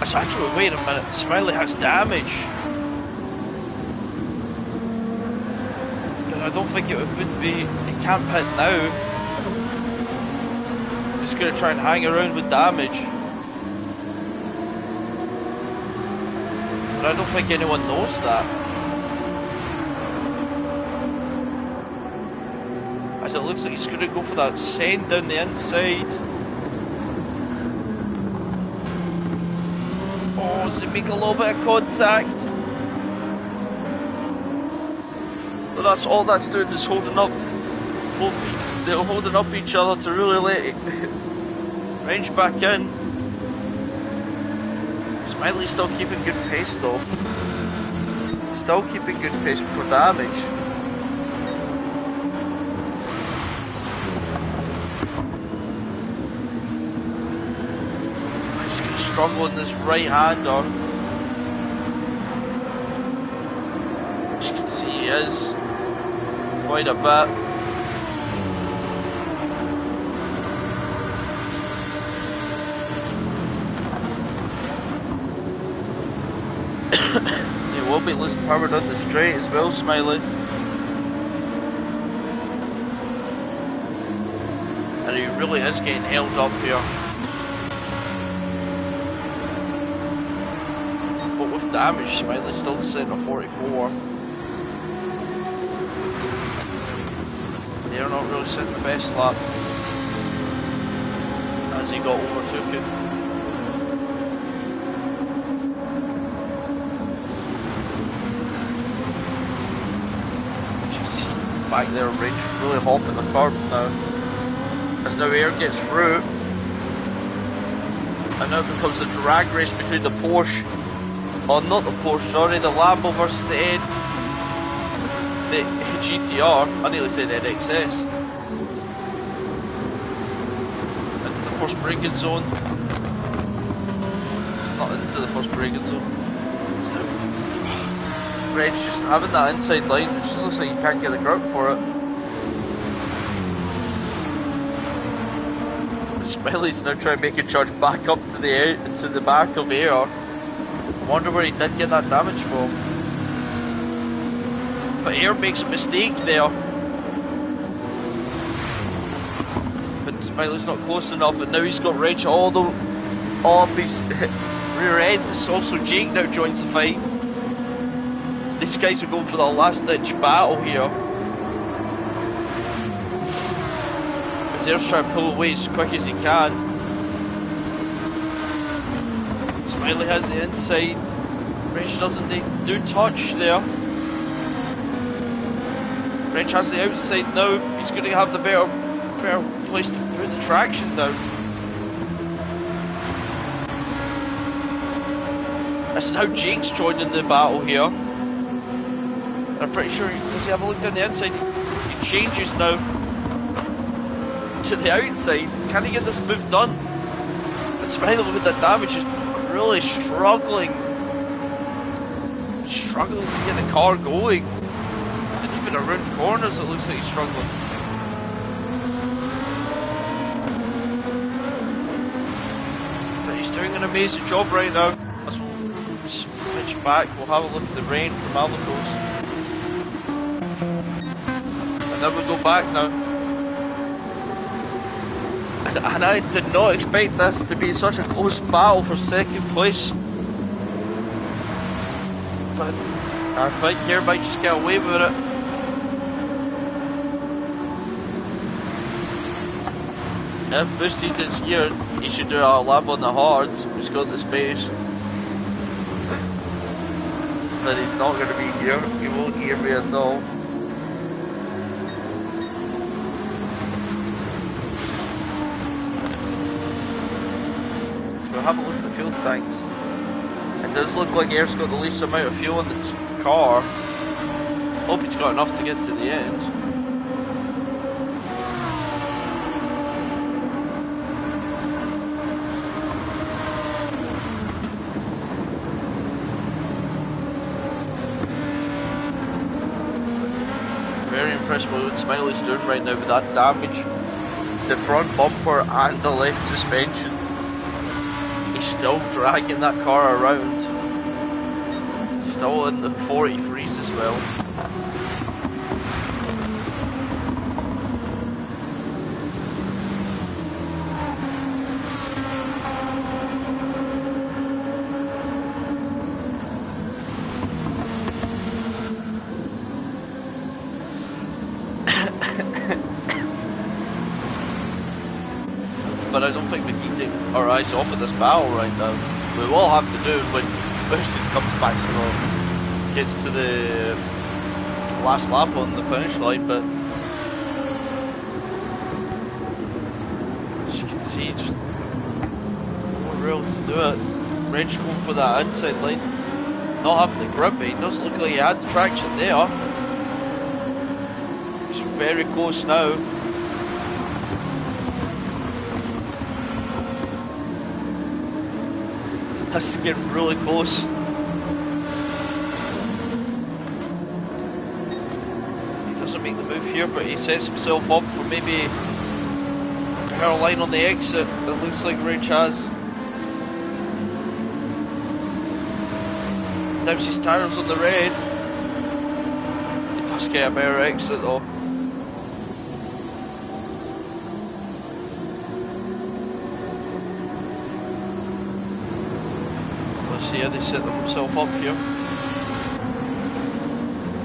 It's actually, wait a minute, Smiley has damage. But I don't think it would be, he can't pit now. Just gonna try and hang around with damage. But I don't think anyone knows that. As it looks like he's going to go for that send down the inside. Oh, does he make a little bit of contact? But that's all that's doing is holding up. They're holding up each other to really let it Range back in. Smiley's still keeping good pace though. Still keeping good pace for damage. He's going to struggle in this right-hander. As you can see, he is quite a bit. He will be losing power down the straight as well, Smiley. And he really is getting held up here. But with damage, Smiley's still sitting at 44. They're not really setting the best lap as he got overtook it. Back there, Range really hopping the curb now. As now Air gets through. And now it becomes a drag race between the Porsche. Oh, not the Porsche, sorry, the Lambo versus the GTR. I nearly said NXS. Into the first braking zone. Not into the first braking zone. Range just having that inside line, it just looks like you can't get the grip for it. Smiley's now trying to make a charge back up to the back of Air. I wonder where he did get that damage from. But Air makes a mistake there. But Smiley's not close enough, and now he's got Range all up his rear end. Also Jake now joins the fight. These guys are going for the last ditch battle here. As Air's trying to pull away as quick as he can. Smiley has the inside. Range doesn't, they do touch there. Range has the outside now. He's going to have the better place to put the traction down. As now Jake's joining the battle here. I'm pretty sure, does he have a look down the inside? He changes now. to the outside. Can he get this move done? And Smiley with that damage is really struggling to get the car going. And even around corners it looks like he's struggling. But he's doing an amazing job right now. As we'll switch back, we'll have a look at the rain from Albatross. And then we'll go back now. And I did not expect this to be such a close battle for second place. But I think here might just get away with it. If Boosted is here, he should do a lap on the hards. He's got the space. But he's not going to be here. He won't hear me at all. So have a look at the fuel tanks. It does look like Air's got the least amount of fuel in its car. Hope he's got enough to get to the end. Very impressed with what Smiley's doing right now with that damage. The front bumper and the left suspension. He's still dragging that car around. Still in the 43s as well. But I don't think we can take our eyes off of this battle right now. We will have to do it when Boosted comes back from gets to the last lap on the finish line, but as you can see, just no real to do it. Wrench going for that inside line, not having the grip, but he does look like he had the traction there. He's very close now. This is getting really close. He doesn't make the move here, but he sets himself up for maybe a power line on the exit. It looks like Rage has. Dips his tires on the red. He does get a better exit though. See how they set themselves up here.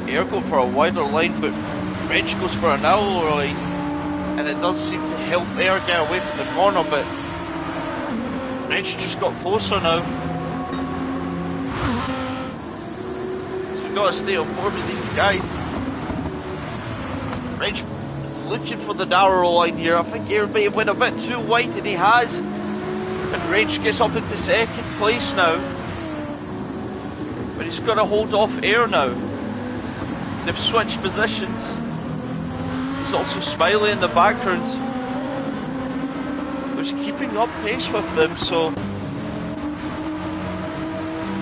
Air go for a wider line, but Wrench goes for a narrower line, and it does seem to help Air get away from the corner, but Wrench just got closer now. So we've got to stay on board with these guys. Wrench looking for the narrower line here. I think Air may have went a bit too wide, and he has. And Wrench gets up into second place now. But he's got to hold off Air now. They've switched positions. There's also Smiley in the background, who's keeping up pace with them, so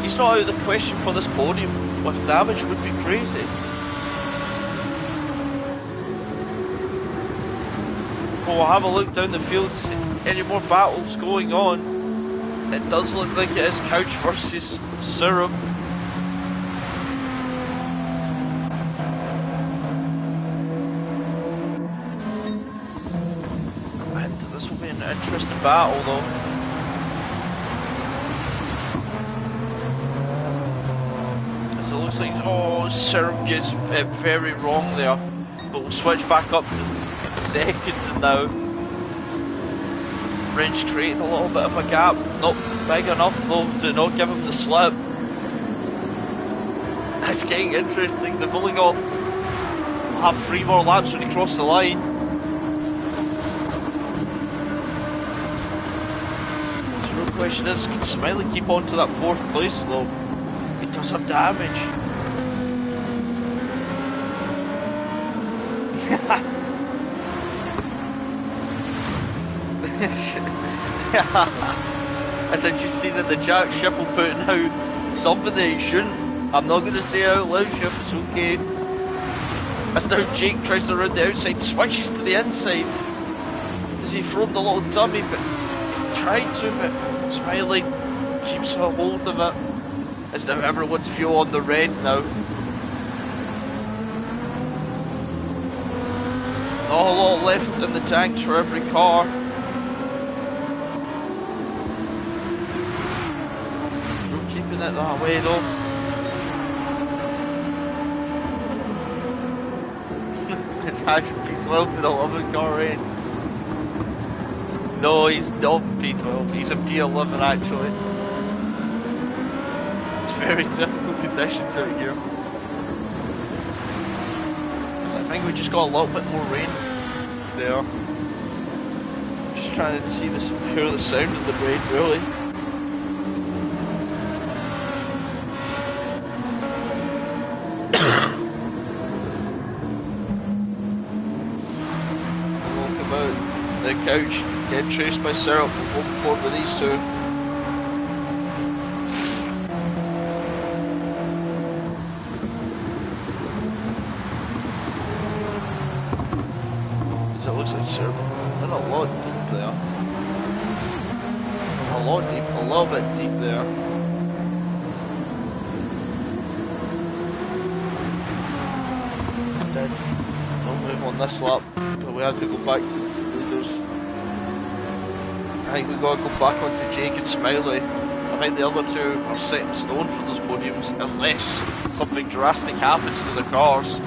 he's not out of the question for this podium. With damage would be crazy. We'll have a look down the field to see any more battles going on. It does look like it is Couch versus Syrup. Interesting battle though. As it looks like, oh, Syrup gets it very wrong there. But we'll switch back up to seconds now. Wrench creating a little bit of a gap. Not big enough though to not give him the slip. It's getting interesting. They've only got, we'll have 3 more laps when he crosses the line. Question is, can Smiley keep on to that 4th place though? He does have damage. As I just seen that the Jack Schipple putting out something that he shouldn't. I'm not going to say out loud, Ship, it's okay. As now Jake tries to run the outside, switches to the inside. Does he throw the little dummy? But he tried to, but Smiley keeps a hold of it. As now everyone's fuel on the red now. Not a lot left in the tanks for every car. Still keeping it that way though. It's actually P12 in the 11 car race. No, he's not P12, he's a P11 actually. It's very difficult conditions out here. So I think we just got a little bit more rain there. Just trying to see this, hear the sound of the rain really. The couch getting chased by Syrup forward with these two. It looks like Syrup went a lot deep there. A little bit deep there. Dead. No move on this lap, but we have to go back to I think we've got to go back onto Jake and Smiley. I think the other two are set in stone for those podiums unless something drastic happens to the cars.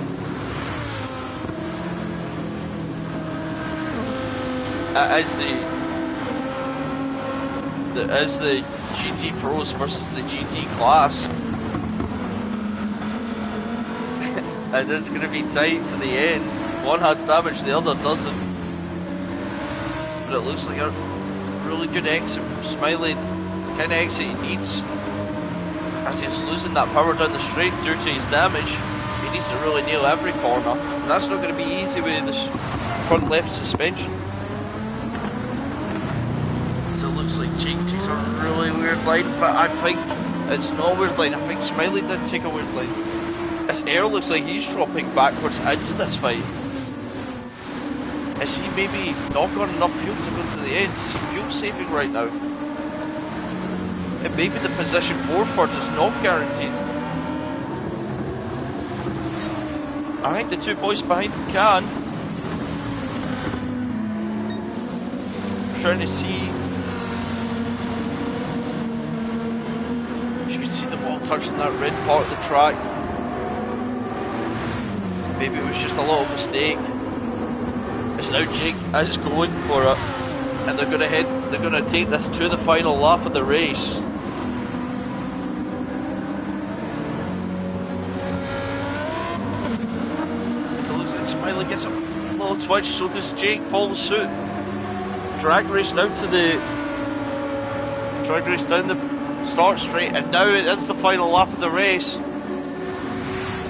It is the GT Pros versus the GT class. And it's going to be tight to the end. One has damage, the other doesn't. But it looks like a really good exit from Smiley, the kind of exit he needs. As he's losing that power down the straight due to his damage, he needs to really nail every corner. And that's not going to be easy with the front left suspension. So it looks like Jake takes a really weird line, but I think it's not a weird line. I think Smiley did take a weird line. His air looks like he's dropping backwards into this fight. Is he maybe not got enough fuel to go to the end? Is he fuel saving right now? And maybe the position 4 for it is not guaranteed. I think the two boys behind him can. I'm trying to see. You can see the ball touching that red part of the track. Maybe it was just a little mistake. It's now Jake is going for it, and they're gonna take this to the final lap of the race. So looks like Smiley gets a little twitch, so does Jake, follows suit. Drag race down the start straight, and now it is the final lap of the race.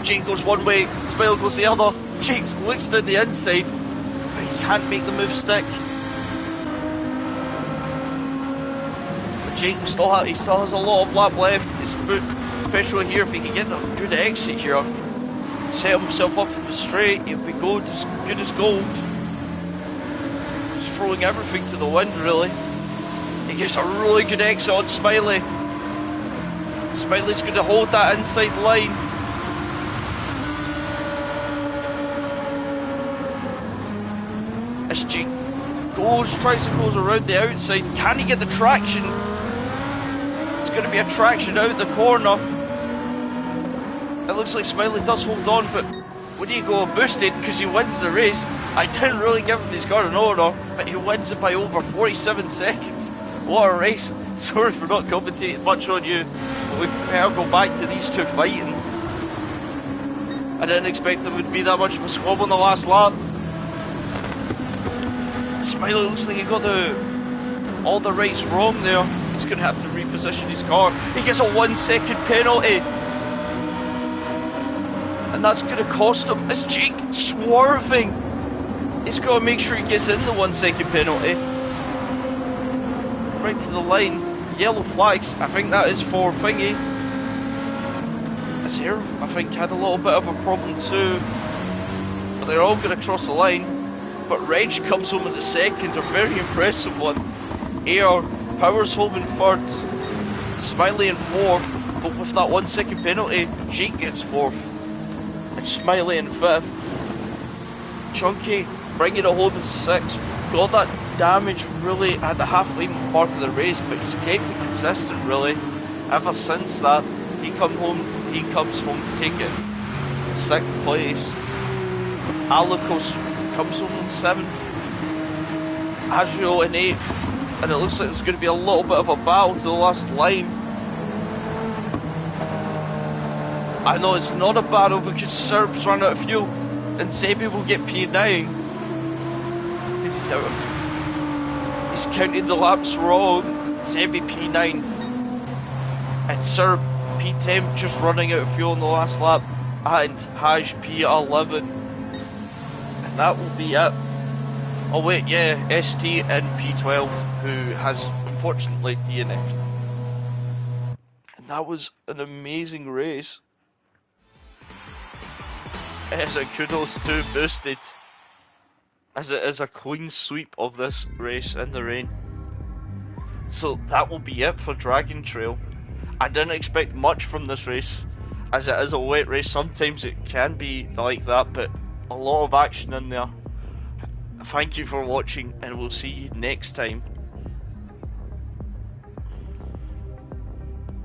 Jake goes one way, Smiley goes the other. Jake looks down the inside. Can't make the move stick. But Jake still has a lot of lap left. Especially here, if he can get a good exit here, set himself up for the straight, he'll be good as gold. Just throwing everything to the wind, really. He gets a really good exit on Smiley. Smiley's going to hold that inside line. As Jake tries to go around the outside, can he get the traction? It's going to be a traction out the corner. It looks like Smiley does hold on, but when you go boosted, because he wins the race, I didn't really give him his car an order, but he wins it by over 47 seconds. What a race. Sorry for not commentating much on you, but we better go back to these two fighting. I didn't expect there would be that much of a squabble in the last lap. Smiley looks like he got all the rights wrong there. He's going to have to reposition his car. He gets a 1 second penalty. And that's going to cost him. Is Jake swerving? He's got to make sure he gets in the 1 second penalty. right to the line. Yellow flags. I think that is for Thingy. Azir, I think, had a little bit of a problem too. But they're all going to cross the line. But Reg comes home in the second, a very impressive one. AR powers home in third. Smiley in fourth. But with that 1 second penalty, Jake gets fourth. And Smiley in fifth. Chunky bringing it home in sixth. Got that damage really at the halfway mark of the race, but he's kept it consistent really. Ever since that, he comes home to take it. Sixth place. Alucos comes home in seventh. Azrio in eighth. And it looks like there's going to be a little bit of a battle to the last line. I know it's not a battle because Serb's run out of fuel. And Zebi will get P9. Because he's out of... He's counting the laps wrong. Zebi P9. And Serb P10 just running out of fuel in the last lap. And Haj P11. And that will be it. Oh wait, yeah, ST and P12, who has unfortunately DNF'd. And that was an amazing race. As a kudos to Boosted, as it is a clean sweep of this race in the rain. So that will be it for Dragon Trail. I didn't expect much from this race, as it is a wet race. Sometimes it can be like that, but a lot of action in there. Thank you for watching, and we'll see you next time.